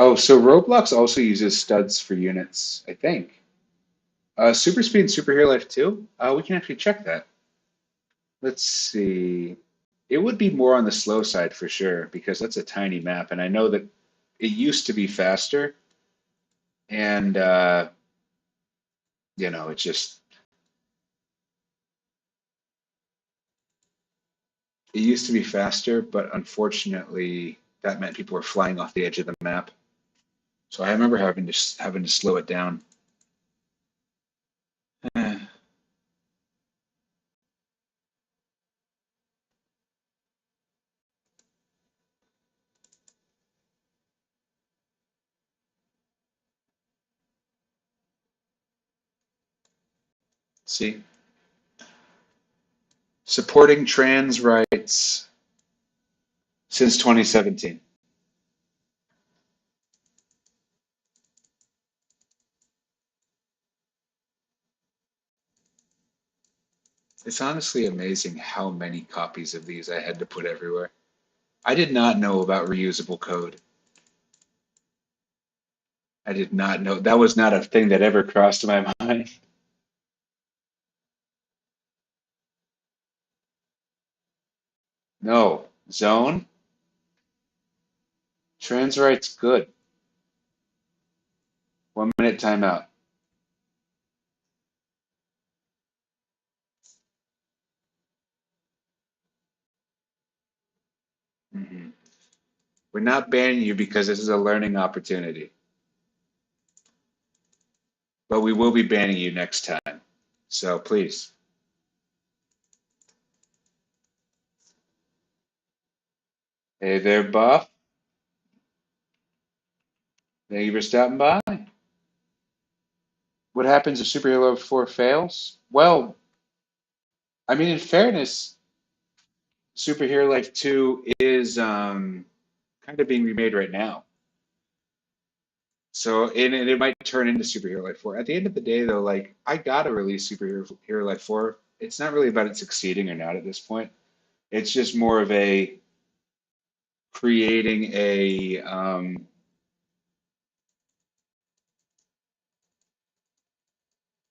Oh, so Roblox also uses studs for units, I think. Super Speed and Super Hero Life 2? We can actually check that. Let's see. It would be more on the slow side for sure because that's a tiny map, and I know that it used to be faster, and it just it used to be faster, but unfortunately, that meant people were flying off the edge of the map. So I remember having to slow it down. See, supporting trans rights since 2017. It's honestly amazing how many copies of these I had to put everywhere. I did not know about reusable code. I did not know. That was not a thing that ever crossed my mind. No. Zone, trans rights good. 1 minute timeout. Hmm. We're not banning you because this is a learning opportunity, but we will be banning you next time. So please. Hey there, Buff. Thank you for stopping by. What happens if Superhero 4 fails? Well, I mean, in fairness, Superhero Life 2 is kind of being remade right now. So, and it might turn into Superhero Life 4. At the end of the day, though, like, I gotta release Superhero Life 4. It's not really about it succeeding or not at this point. It's just more of a creating a,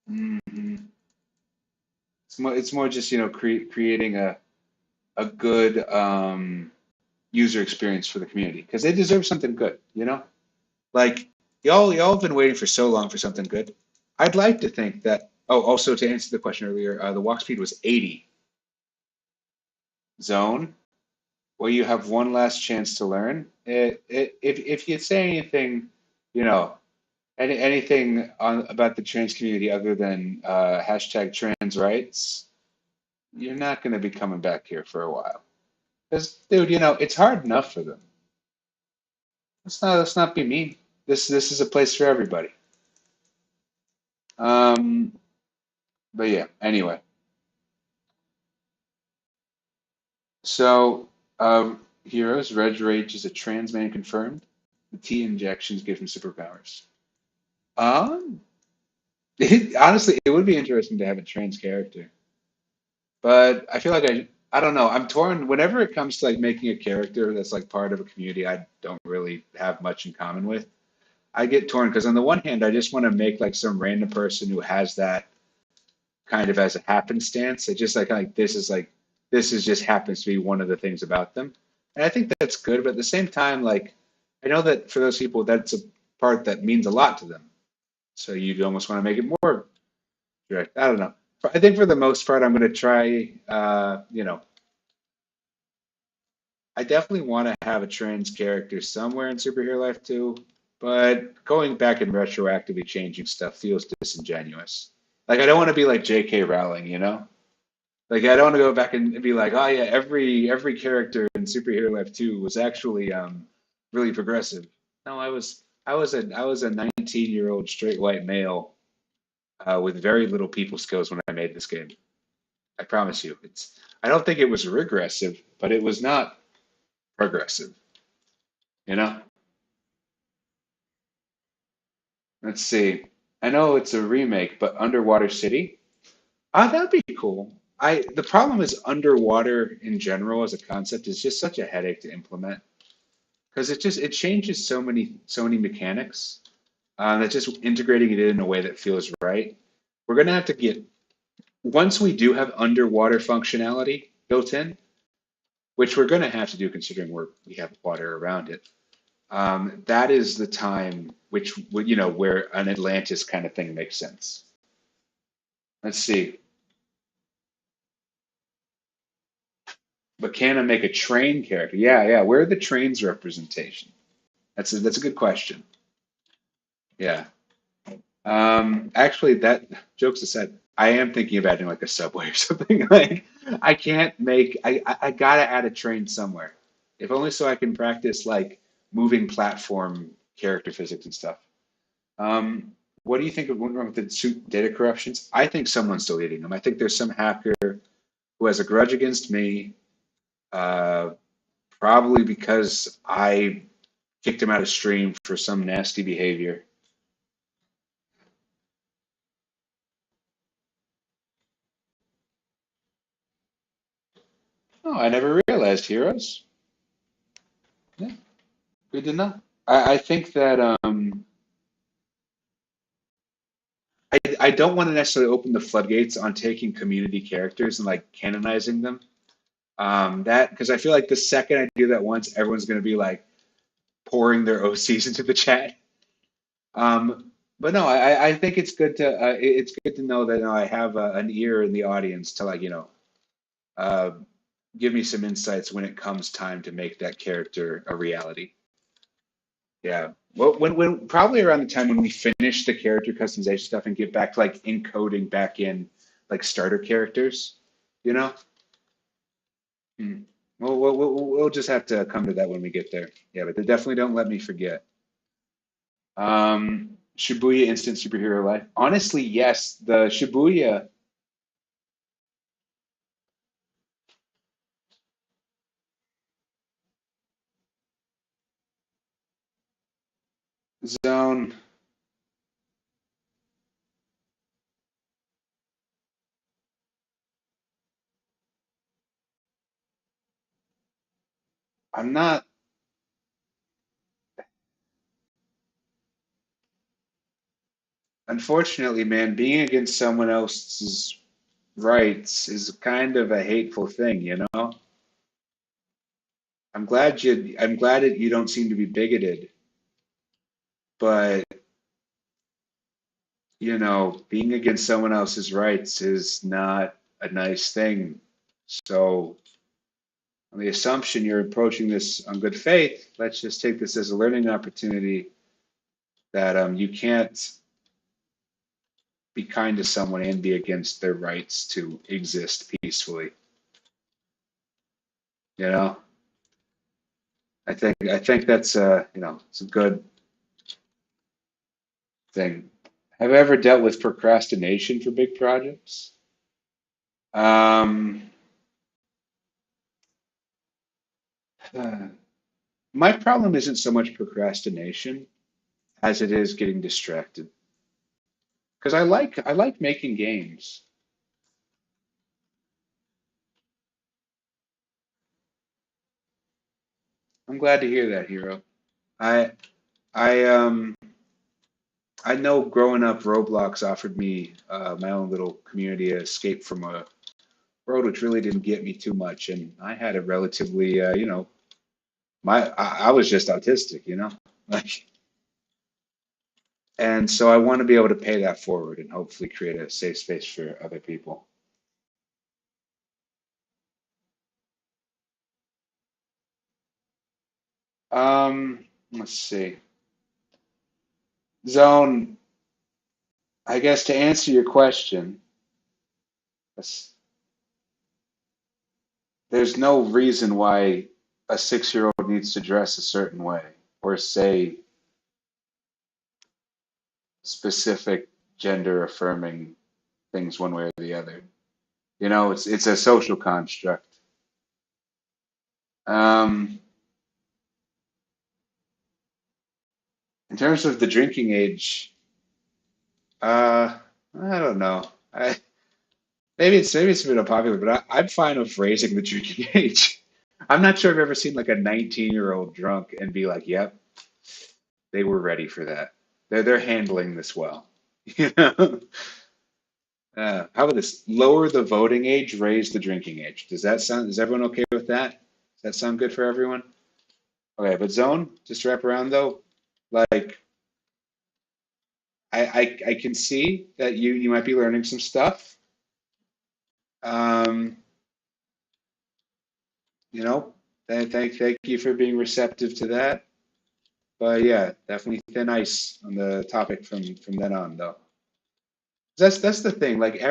mm, it's more just, creating a good user experience for the community because they deserve something good, you know? Like y'all have been waiting for so long for something good. I'd like to think that. Oh, also to answer the question earlier, the walk speed was 80 zone. Well, you have one last chance to learn. If you say anything, you know, anything about the trans community other than hashtag trans rights, you're not going to be coming back here for a while. Because, dude, it's hard enough for them. Let's not be mean. This is a place for everybody. Um, but yeah. Anyway, so heroes. Reg Rage is a trans man confirmed. The T injections give him superpowers. Um, honestly, it would be interesting to have a trans character, but I feel like I don't know. I'm torn. Whenever it comes to like making a character that's like part of a community I don't really have much in common with, I get torn because on the one hand, I just want to make like some random person who has that kind of as a happenstance. It just like this is just happens to be one of the things about them, and I think that's good. But at the same time, like I know that for those people, that's a part that means a lot to them. So you'd almost want to make it more direct. I don't know. I think for the most part, I'm going to try. I definitely want to have a trans character somewhere in Superhero Life too, but going back and retroactively changing stuff feels disingenuous. Like I don't want to be like J.K. Rowling, you know? Like I don't want to go back and be like, oh yeah, every character in Superhero Life 2 was actually really progressive. No, I was a 19-year-old straight white male with very little people skills when I made this game. I promise you. I don't think it was regressive, but it was not progressive, you know? Let's see. I know it's a remake, but Underwater City? That'd be cool. The problem is underwater in general as a concept is just such a headache to implement because it changes so many mechanics that just integrating it in a way that feels right. We're gonna have to get once we do have underwater functionality built in, which we're gonna have to do considering we have water around it. That is the time where an Atlantis kind of thing makes sense. Let's see. But can I make a train character? Yeah, yeah. Where are the trains representation? That's a good question. Yeah. Actually, that jokes aside, I am thinking about doing like a subway or something. Like, I can't make. I gotta add a train somewhere, if only so I can practice like moving platform character physics and stuff. Um, what do you think went wrong with the suit data corruptions? I think someone's deleting them. I think there's some hacker who has a grudge against me, uh, probably because I kicked him out of stream for some nasty behavior. Oh, I never realized heroes. Yeah, good to know. I think that I don't want to necessarily open the floodgates on taking community characters and like canonizing them. That because I feel like the second I do that once, everyone's going to be like pouring their OCs into the chat. But no, I think it's good to it's good to know that I have an ear in the audience to like uh, give me some insights when it comes time to make that character a reality. Yeah. Well, when probably around the time when we finish the character customization stuff and get back to like encoding back in like starter characters, you know? Hmm. Well, we'll just have to come to that when we get there. Yeah, but they definitely don't let me forget. Shibuya Instant Superhero Life. Honestly, yes, the Shibuya zone. I'm not, unfortunately, man, being against someone else's rights is kind of a hateful thing, you know? I'm glad that you don't seem to be bigoted, but being against someone else's rights is not a nice thing. So, on the assumption you're approaching this on good faith, let's just take this as a learning opportunity that you can't be kind to someone and be against their rights to exist peacefully. You know, I think that's it's a good thing. Have I ever dealt with procrastination for big projects? Um, my problem isn't so much procrastination as it is getting distracted. Because I like making games. I'm glad to hear that, hero. I I I know growing up, Roblox offered me my own little community escape from a world which really didn't get me too much, and I had a relatively I was just autistic, like, and so I want to be able to pay that forward and hopefully create a safe space for other people. Let's see. Zone, I guess to answer your question, that's- there's no reason why a 6-year-old needs to dress a certain way or say specific gender affirming things one way or the other. It's a social construct. Um, in terms of the drinking age, uh, I don't know. Maybe it's a bit unpopular, but I'm fine with raising the drinking age. I'm not sure I've ever seen like a 19-year-old drunk and be like, "Yep, they were ready for that. They're handling this well." You know? How about this? Lower the voting age, raise the drinking age. Is everyone okay with that? Does that sound good for everyone? Okay, but Zone, just to wrap around though, like I can see that you might be learning some stuff. Um, you know, thank you for being receptive to that. But yeah, definitely thin ice on the topic from then on though. That's the thing. Like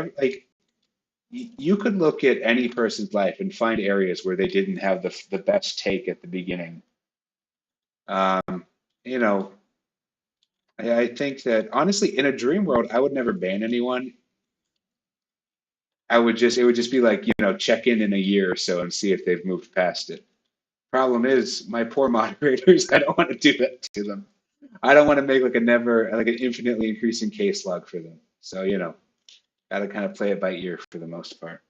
you could look at any person's life and find areas where they didn't have the best take at the beginning. Um, you know, I think that honestly, in a dream world, I would never ban anyone. It would just be like, check in a year or so and see if they've moved past it. Problem is, my poor moderators, I don't want to do that to them. I don't want to make like a never, like an infinitely increasing case log for them. So, gotta kind of play it by ear for the most part.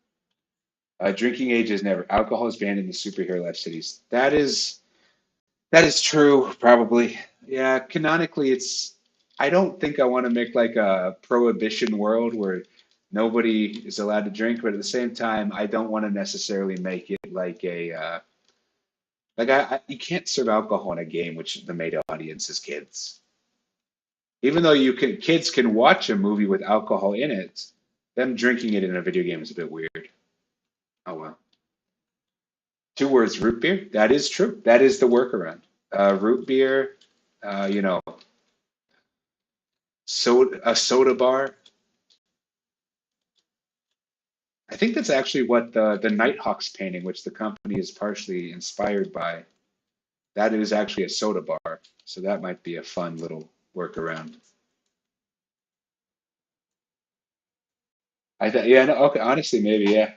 Drinking age is never. Alcohol is banned in the superhero life cities. That is true, probably. Yeah, canonically, it's. I don't think I want to make like a prohibition world where nobody is allowed to drink, but at the same time, I don't want to necessarily make it like you can't serve alcohol in a game which the main audience is kids. Even though kids can watch a movie with alcohol in it, them drinking it in a video game is a bit weird. Oh well. Two words, root beer. That is true. That is the workaround. Root beer, uh, you know, a soda bar. I think that's actually what the Nighthawks painting, which the company is partially inspired by, that is actually a soda bar. So that might be a fun little workaround. Yeah, no, okay, honestly, maybe, yeah.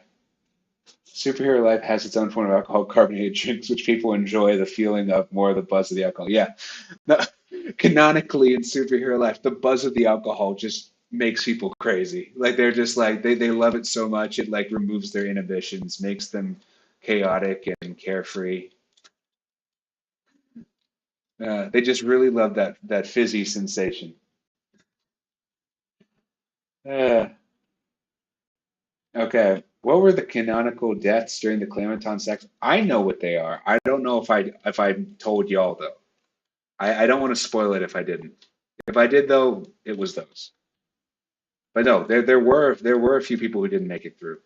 Superhero Life has its own form of alcohol carbonated drinks, which people enjoy the feeling of more of the buzz of the alcohol. Yeah, no, canonically in Superhero Life, the buzz of the alcohol just makes people crazy. Like they're just like they love it so much it like removes their inhibitions, makes them chaotic and carefree. They just really love that fizzy sensation. Uh, okay, what were the canonical deaths during the Clementon sex? I know what they are. I don't know if I told y'all though. I don't want to spoil it if I didn't. If I did though, it was those. But no, there were a few people who didn't make it through.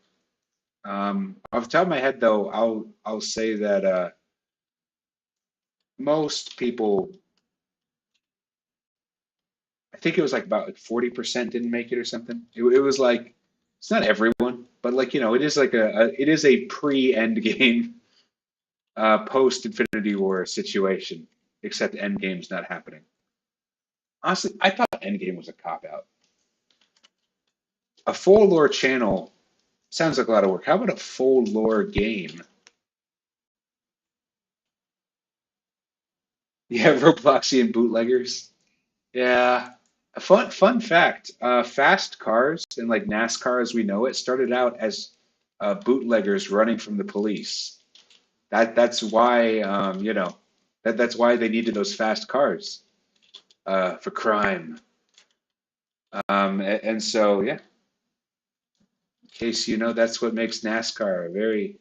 Off the top of my head though, I'll say that most people, I think it was like about like 40% didn't make it or something. It was like it's not everyone, but like it is like it is a pre-end game, post Infinity War situation, except end game's not happening. Honestly, I thought Endgame was a cop out. A full lore channel sounds like a lot of work. How about a full lore game? Yeah, Robloxian bootleggers. Yeah. A fun fact. Fast cars and like NASCAR as we know it started out as bootleggers running from the police. That's why that's why they needed those fast cars for crime. And so yeah, in case you know, that's what makes NASCAR a very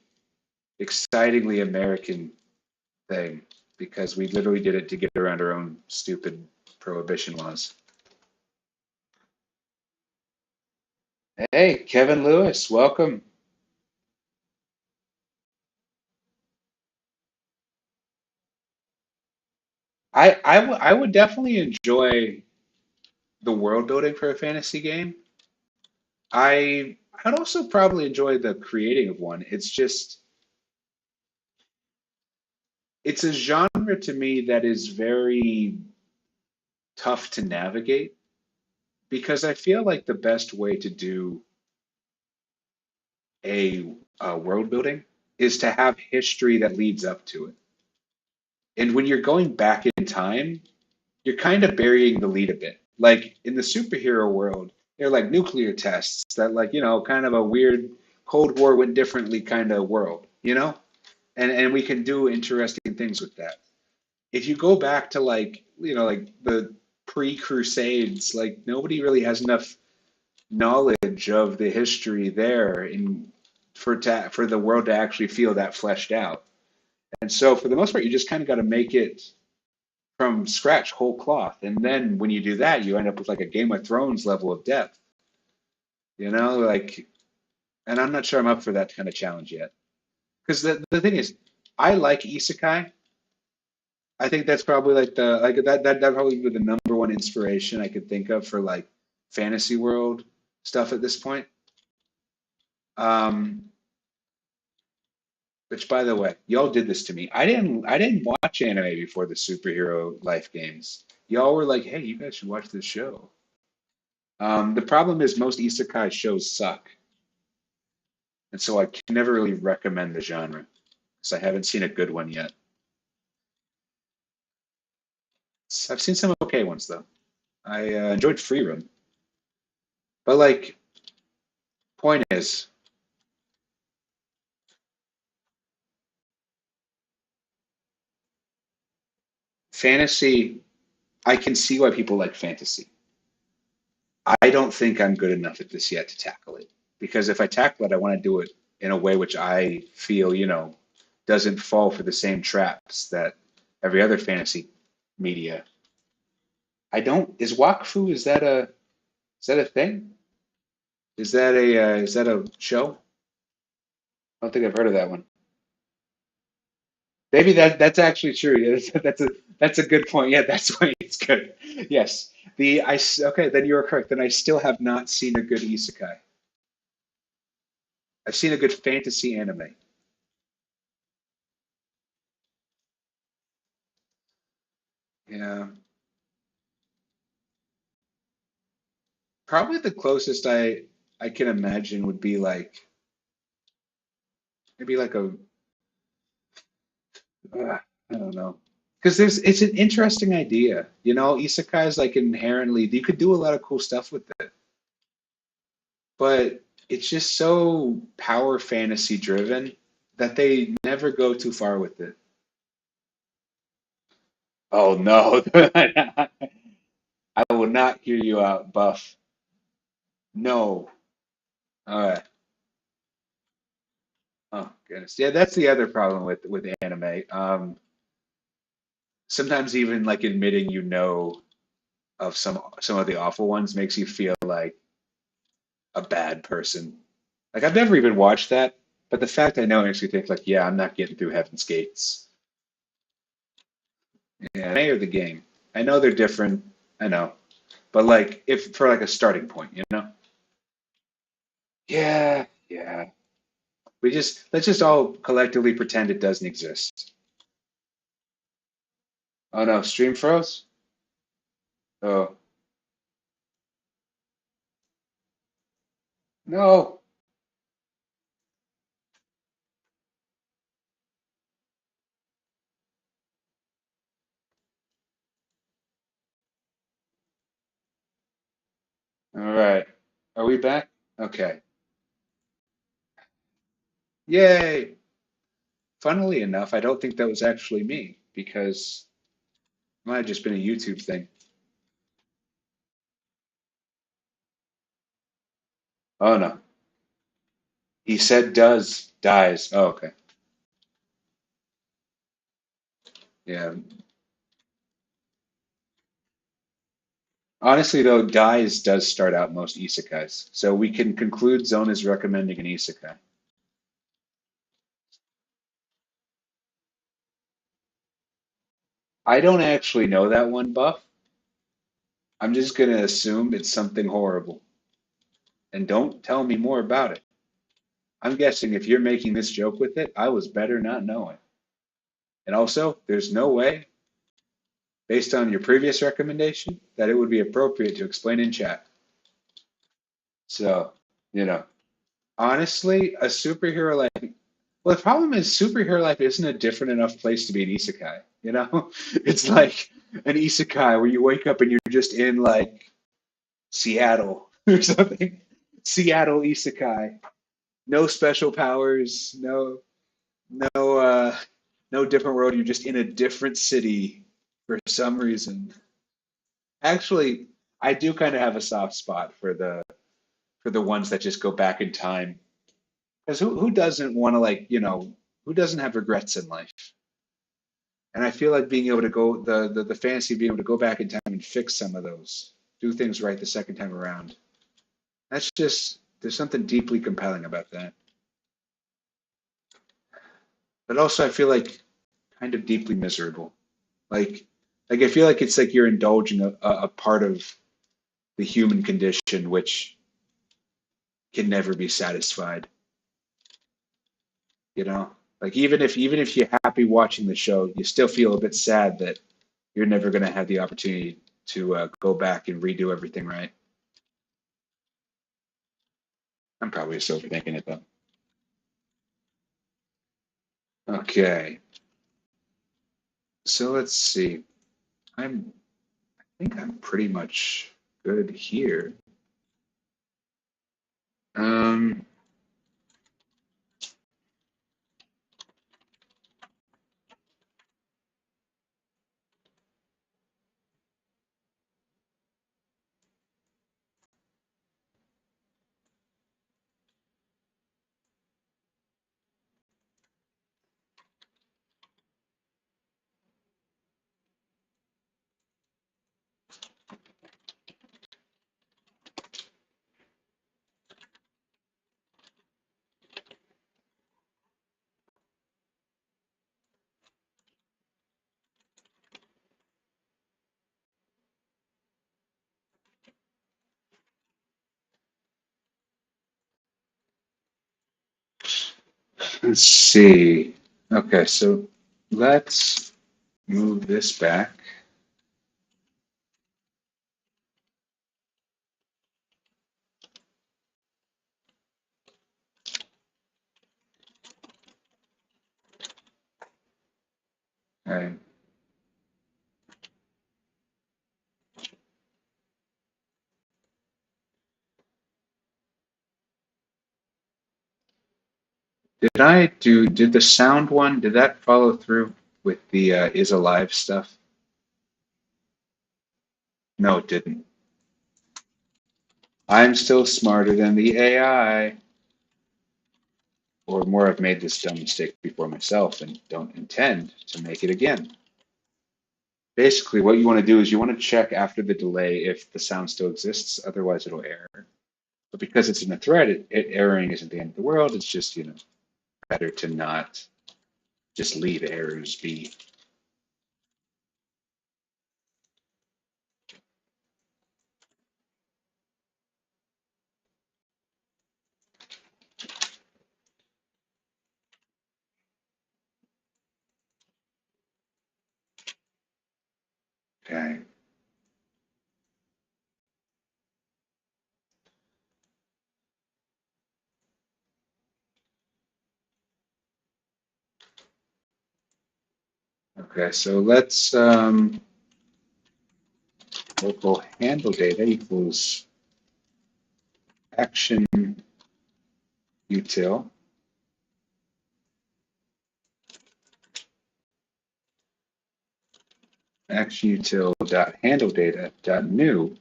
excitingly American thing because we literally did it to get around our own stupid prohibition laws. Hey, Kevin Lewis, welcome. I would definitely enjoy the world building for a fantasy game. I'd also probably enjoy the creating of one. It's a genre to me that is very tough to navigate because I feel like the best way to do a world building is to have history that leads up to it. And when you're going back in time, you're kind of burying the lead a bit. Like in the superhero world, they're like nuclear tests that like, kind of a weird Cold War went differently kind of world. And we can do interesting things with that. If you go back to like, like the pre-Crusades, like nobody really has enough knowledge of the history there for the world to actually feel that fleshed out. And so for the most part, you just kind of got to make it from scratch, whole cloth. And then when you do that, you end up with like a Game of Thrones level of depth, like, and I'm not sure I'm up for that kind of challenge yet. Because the thing is, I like isekai. I think that's probably like that probably be the number one inspiration I could think of for like fantasy world stuff at this point. Um, which by the way, y'all did this to me. I didn't watch anime before the superhero life games. Y'all were like, hey, you guys should watch this show. The problem is most isekai shows suck, and so I can never really recommend the genre because I haven't seen a good one yet. I've seen some okay ones though. I enjoyed Free Room, but like, point is, fantasy. I can see why people like fantasy. I don't think I'm good enough at this yet to tackle it because if I tackle it, I want to do it in a way which I feel, doesn't fall for the same traps that every other fantasy media. I don't. Is Wakfu? Is that a thing? Is that a show? I don't think I've heard of that one. Maybe that's actually true. Yeah, that's a good point. Yeah, that's why it's good. Yes. Okay, then you're correct. Then I still have not seen a good isekai. I've seen a good fantasy anime. Yeah. Probably the closest I can imagine would be like maybe like I don't know. Because it's an interesting idea. Isekai is like inherently you could do a lot of cool stuff with it, but it's just so power fantasy driven that they never go too far with it. Oh no. I will not hear you out, Buff. No. All right. Oh goodness. Yeah, that's the other problem with anime. Sometimes even like admitting of some of the awful ones makes you feel like a bad person. Like I've never even watched that, but the fact I know makes me think like, yeah, I'm not getting through Heaven's Gates. Yeah, they are the game. I know they're different. I know, but like if for like a starting point. Yeah, yeah. Let's just all collectively pretend it doesn't exist. Oh no, stream froze. Oh no. All right. Are we back? Okay. Yay. Funnily enough, I don't think that was actually me because it might have just been a YouTube thing. Oh no. He said does, dies. Oh, okay. Yeah. Honestly, though, dies does start out most isekais. So we can conclude Zone is recommending an isekai. I don't actually know that one, Buff. I'm just going to assume it's something horrible. And don't tell me more about it. I'm guessing if you're making this joke with it, I was better not knowing. And also, there's no way, based on your previous recommendation, that it would be appropriate to explain in chat. So, you know, honestly, a superhero life. Well, the problem is superhero life isn't a different enough place to be an isekai. It's like an isekai where you wake up and you're just in like Seattle or something. Seattle isekai. No special powers. No different world. You're just in a different city for some reason. Actually, I do kind of have a soft spot for the ones that just go back in time. Because who doesn't want to who doesn't have regrets in life? And I feel like being able to go the fantasy of being able to go back in time and fix some of those, do things right the second time around. That's just there's something deeply compelling about that. But also I feel like kind of deeply miserable. Like like I feel like it's like you're indulging a part of the human condition which can never be satisfied. You know? Like even if you're happy watching the show, you still feel a bit sad that you're never going to have the opportunity to go back and redo everything, right? I'm probably just overthinking it though. Okay, so let's see. I think I'm pretty much good here. Um, let's see. Okay, so let's move this back. All right. Did the sound one, did that follow through with the is alive stuff? No, it didn't. I'm still smarter than the AI. Or more, I've made this dumb mistake before myself and don't intend to make it again. Basically, what you want to do is you want to check after the delay if the sound still exists, otherwise it'll error. But because it's in a thread, erroring isn't the end of the world. It's just, better to not just leave errors be. Okay. Okay, so let's local handle data equals action util action util dot handle data dot new.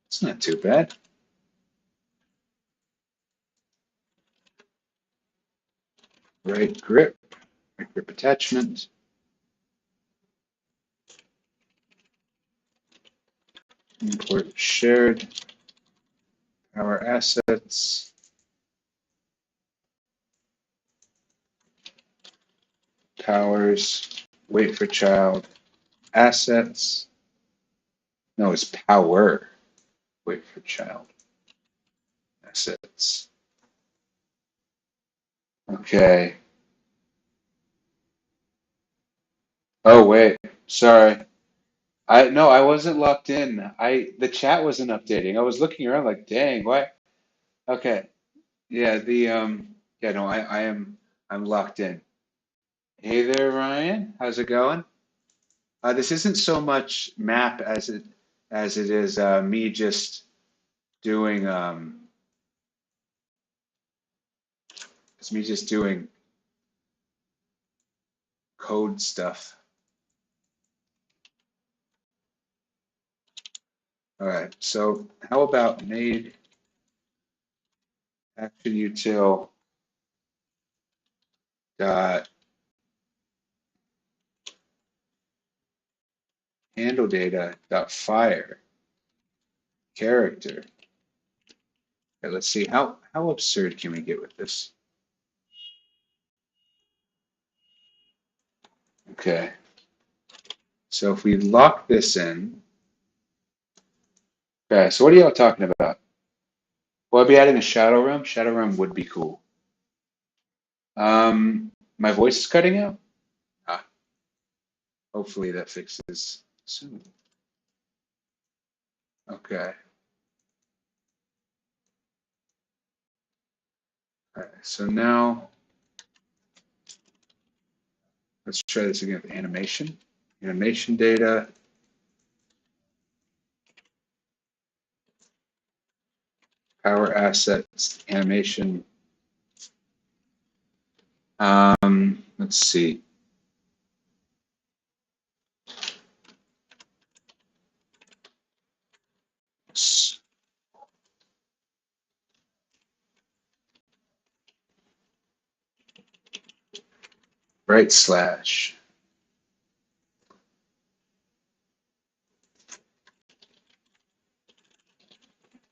It's not too bad. Right grip attachment. Import shared power assets. Powers, wait for child, assets. No, it's power, wait for child, assets. Okay. Oh, wait, sorry. No, I wasn't locked in. The chat wasn't updating. I was looking around like, dang, what? Okay. Yeah, yeah, no, I'm locked in. Hey there, Ryan. How's it going? This isn't so much map as it is me just doing it's me just doing code stuff. All right, so how about made action util dot handle data dot fire character. Okay, let's see how absurd can we get with this? Okay, so if we lock this in, okay, so what are y'all talking about? Will I be adding a shadow realm? Shadow realm would be cool. My voice is cutting out? Ah, hopefully that fixes soon. Okay. All right, so now let's try this again with animation. Animation data, power assets, animation. Let's see. Right slash.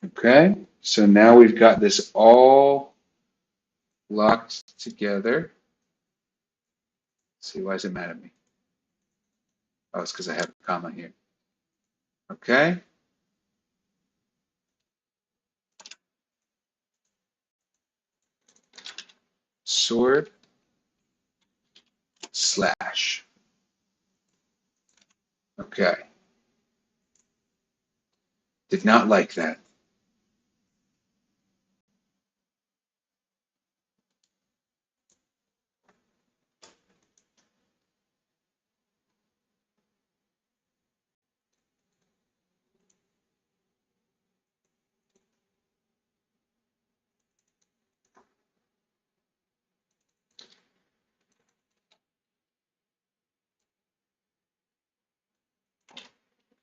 Okay, so now we've got this all locked together. Let's see, why is it mad at me? Oh, it's because I have a comma here. Okay, sword slash. Okay, did not like that.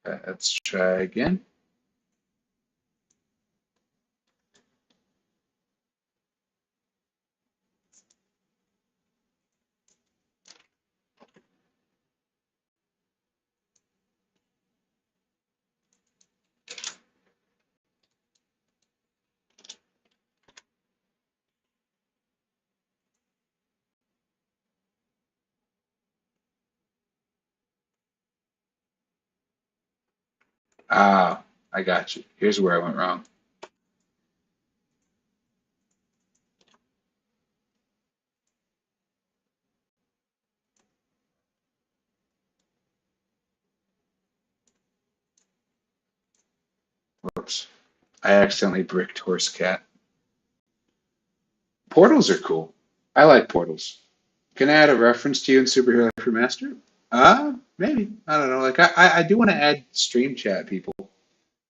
Okay, let's try again. Ah, I got you. Here's where I went wrong. Whoops. I accidentally bricked horse cat. Portals are cool. I like portals. Can I add a reference to you in Superhero Life Remastered? Maybe. I don't know. Like I do want to add stream chat people.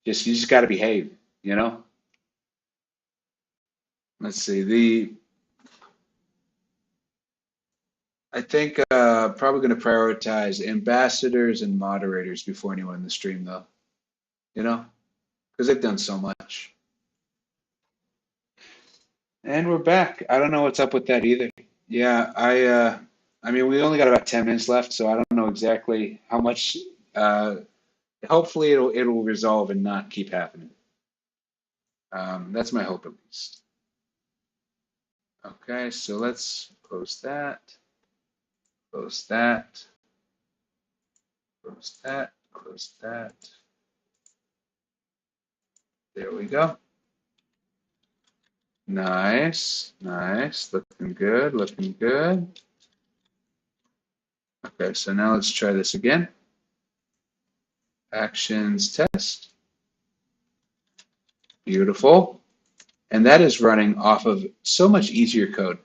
Just you just got to behave, you know. Let's see. I think probably going to prioritize ambassadors and moderators before anyone in the stream, though. You know, because they've done so much. And we're back. I don't know what's up with that either. Yeah, I mean, we only got about 10 minutes left, so I don't know exactly how much. Uh, Hopefully, it'll resolve and not keep happening. That's my hope, at least. Okay, so let's close that, close that, close that, close that. There we go. Nice, nice. Looking good, looking good. Okay, so now let's try this again. Actions test. Beautiful. And that is running off of so much easier code.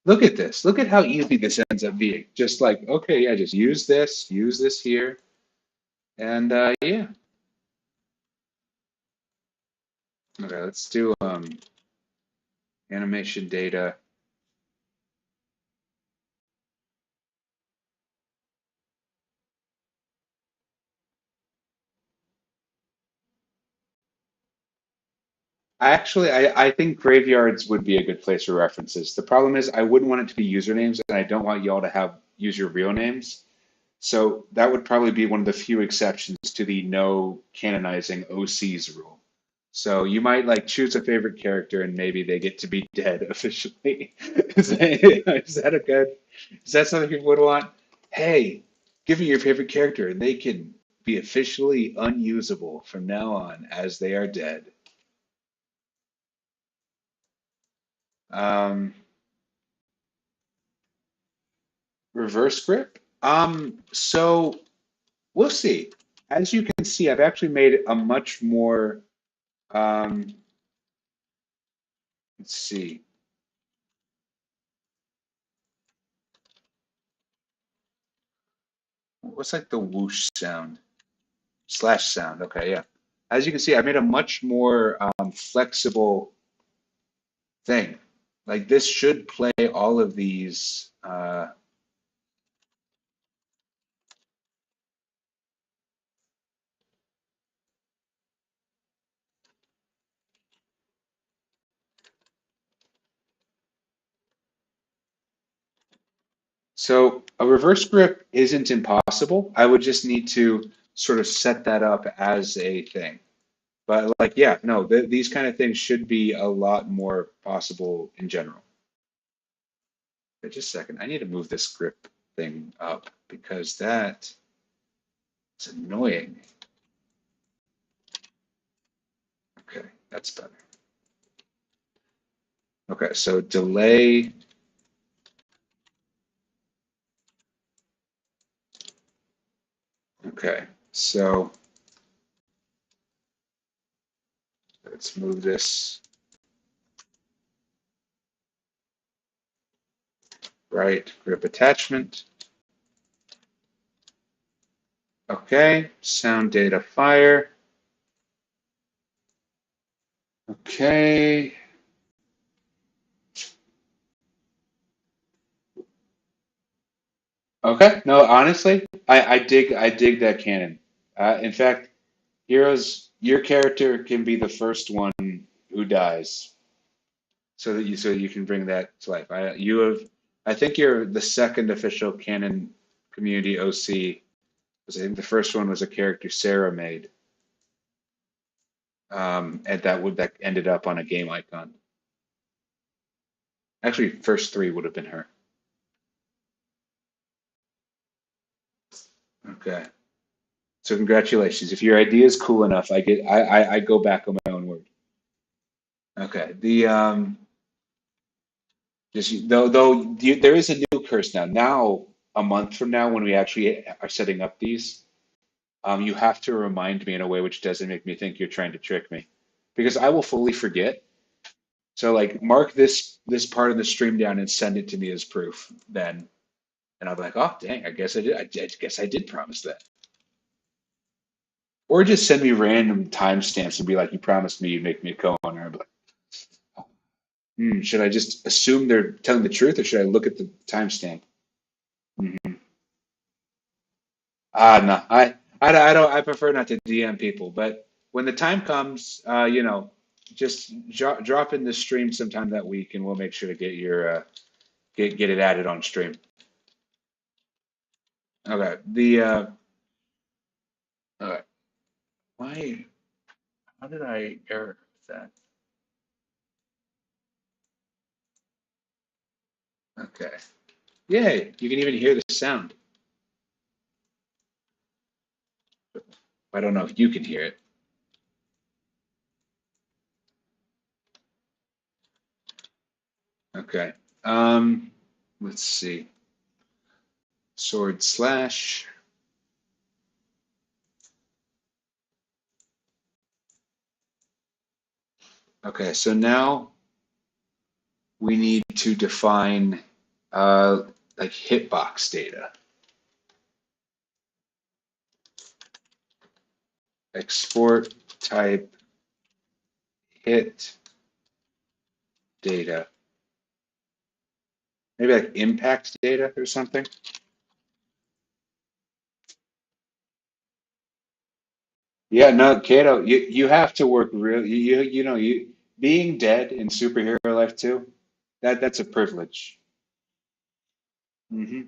Look at this. Look at how easy this ends up being. Just like, okay, yeah, just use this here. And yeah. Okay, let's do animation data. I think graveyards would be a good place for references. The problem is I wouldn't want it to be usernames, and I don't want y'all to use your real names. So that would probably be one of the few exceptions to the no canonizing OCs rule. So you might like choose a favorite character and maybe they get to be dead officially. Is that something people would want? Hey, give me your favorite character and they can be officially unusable from now on as they are dead. Um, Reverse grip. So we'll see. As you can see, I've actually made a much more, um, let's see, what's like the whoosh sound? Slash sound. Okay, yeah. As you can see, I made a much more flexible thing. Like this should play all of these. So a reverse grip isn't impossible. I would just need to sort of set that up as a thing. But like, yeah, no, these kind of things should be a lot more possible in general. But just a second, I need to move this grip thing up because that is annoying. Okay, that's better. Okay, so delay. Okay, so let's move this right grip attachment. Okay, sound data fire. Okay. Okay. No, honestly, I dig that canon. In fact, heroes, your character can be the first one who dies, so you can bring that to life. I think you're the second official canon community OC. Because I think the first one was a character Sarah made, and that ended up on a game icon. Actually, first three would have been her. Okay. So congratulations. If your idea is cool enough, I go back on my own word. Okay. There is a new curse now. Now, a month from now, when we actually are setting up these, you have to remind me in a way which doesn't make me think you're trying to trick me, because I will fully forget. So like, mark this part of the stream down and send it to me as proof. Then, and I'll be like, oh dang, I guess I did. I guess I did promise that. Or just send me random timestamps and be like, you promised me you'd make me a co-owner. I'll be like, should I just assume they're telling the truth, or should I look at the timestamp? Mhm. No, I don't. I prefer not to DM people, but when the time comes, just drop in the stream sometime that week, and we'll make sure to get your get it added on stream. Okay. Okay. Why? How did I error that? Okay. Yay! You can even hear the sound. I don't know if you can hear it. Okay. Um, let's see. Sword slash. Okay, so now we need to define uh, like hitbox data. Export type hit data. Maybe like impact data or something. Yeah, no, Kato, you have to work real. You being dead in superhero life too. That's a privilege. Hmm.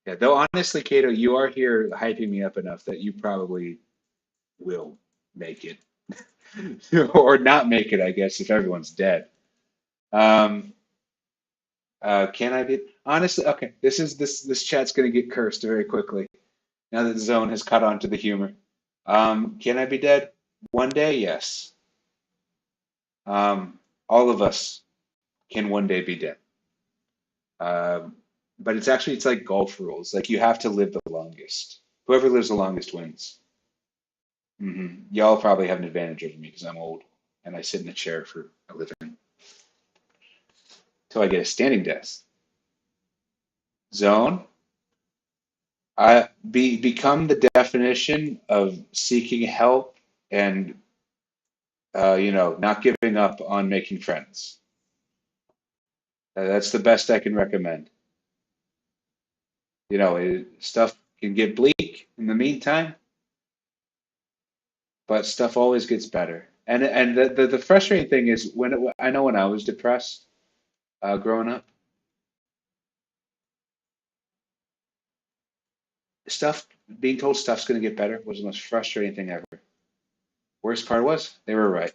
Yeah, though honestly, Kato, you are here hyping me up enough that you probably will make it, or not make it, I guess, if everyone's dead. Um, can I be honestly? Okay, this chat's gonna get cursed very quickly now that Zone has caught on to the humor. Can I be dead? One day, yes. All of us can one day be dead. But it's like golf rules. Like you have to live the longest. Whoever lives the longest wins. Y'all probably have an advantage over me because I'm old and I sit in a chair for a living until I get a standing desk. Zone. Become the definition of seeking help and not giving up on making friends. That's the best I can recommend. Stuff can get bleak in the meantime, but stuff always gets better. And the frustrating thing is I know when I was depressed growing up, stuff being told stuff's going to get better was the most frustrating thing ever. Worst part was they were right.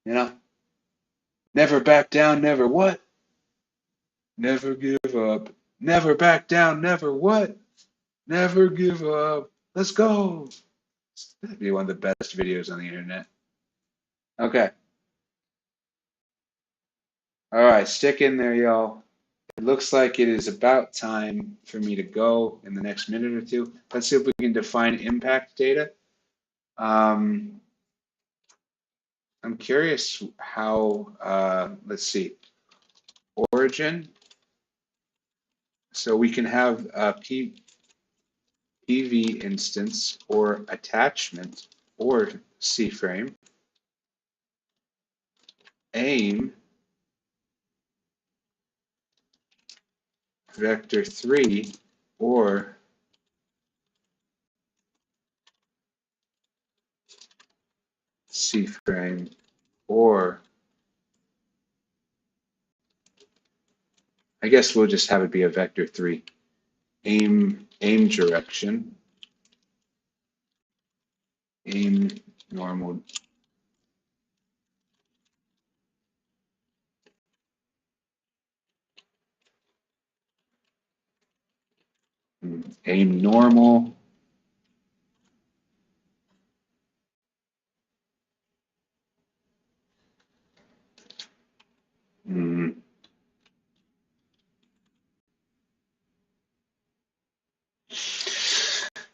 You know, never back down, never what? Never give up. Never back down, never what? Never give up. Let's go. That'd be one of the best videos on the internet. Okay. All right, stick in there, y'all. It looks like it is about time for me to go in the next minute or two. Let's see if we can define impact data. I'm curious how, let's see, origin. So we can have a PV instance or attachment or C-frame. Aim, vector 3, or C-frame, or I guess we'll just have it be a vector 3. Aim direction, aim normal. Aim normal. Mm.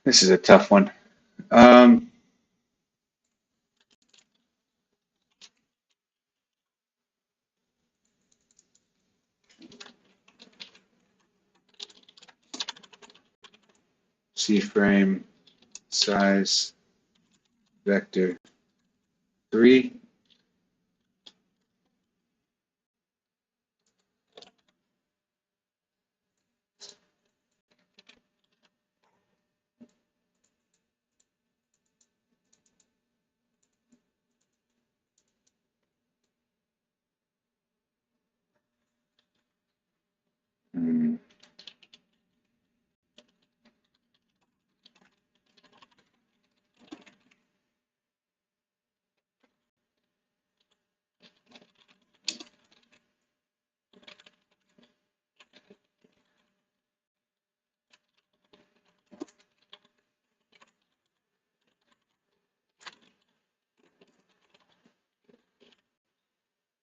This is a tough one. C-frame, size, vector 3. Mm.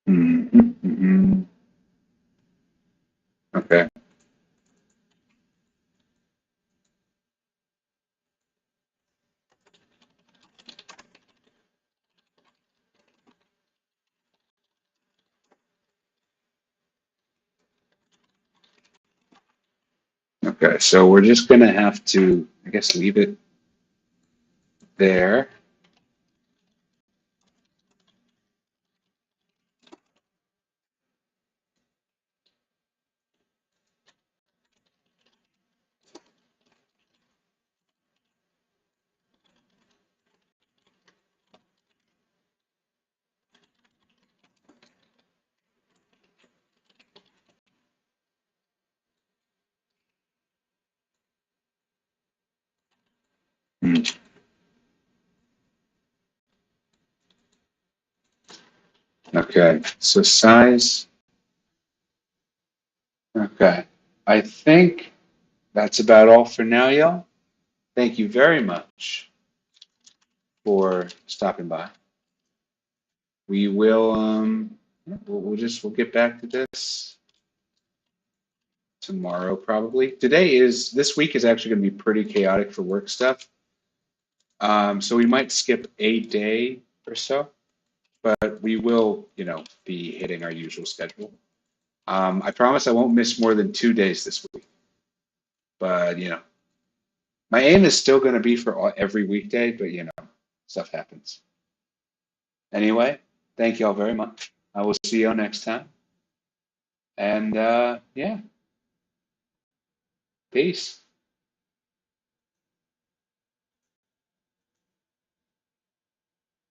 Mm-hmm. Okay. Okay, so we're just gonna have to, I guess, leave it there. Mm. Okay, so size. Okay, I think that's about all for now, y'all. Thank you very much for stopping by. We will we'll get back to this tomorrow probably. This week is actually going to be pretty chaotic for work stuff. So we might skip a day or so, but we will, be hitting our usual schedule. I promise I won't miss more than 2 days this week. But my aim is still going to be for every weekday, but stuff happens. Anyway, thank you all very much. I will see you all next time. And yeah, peace.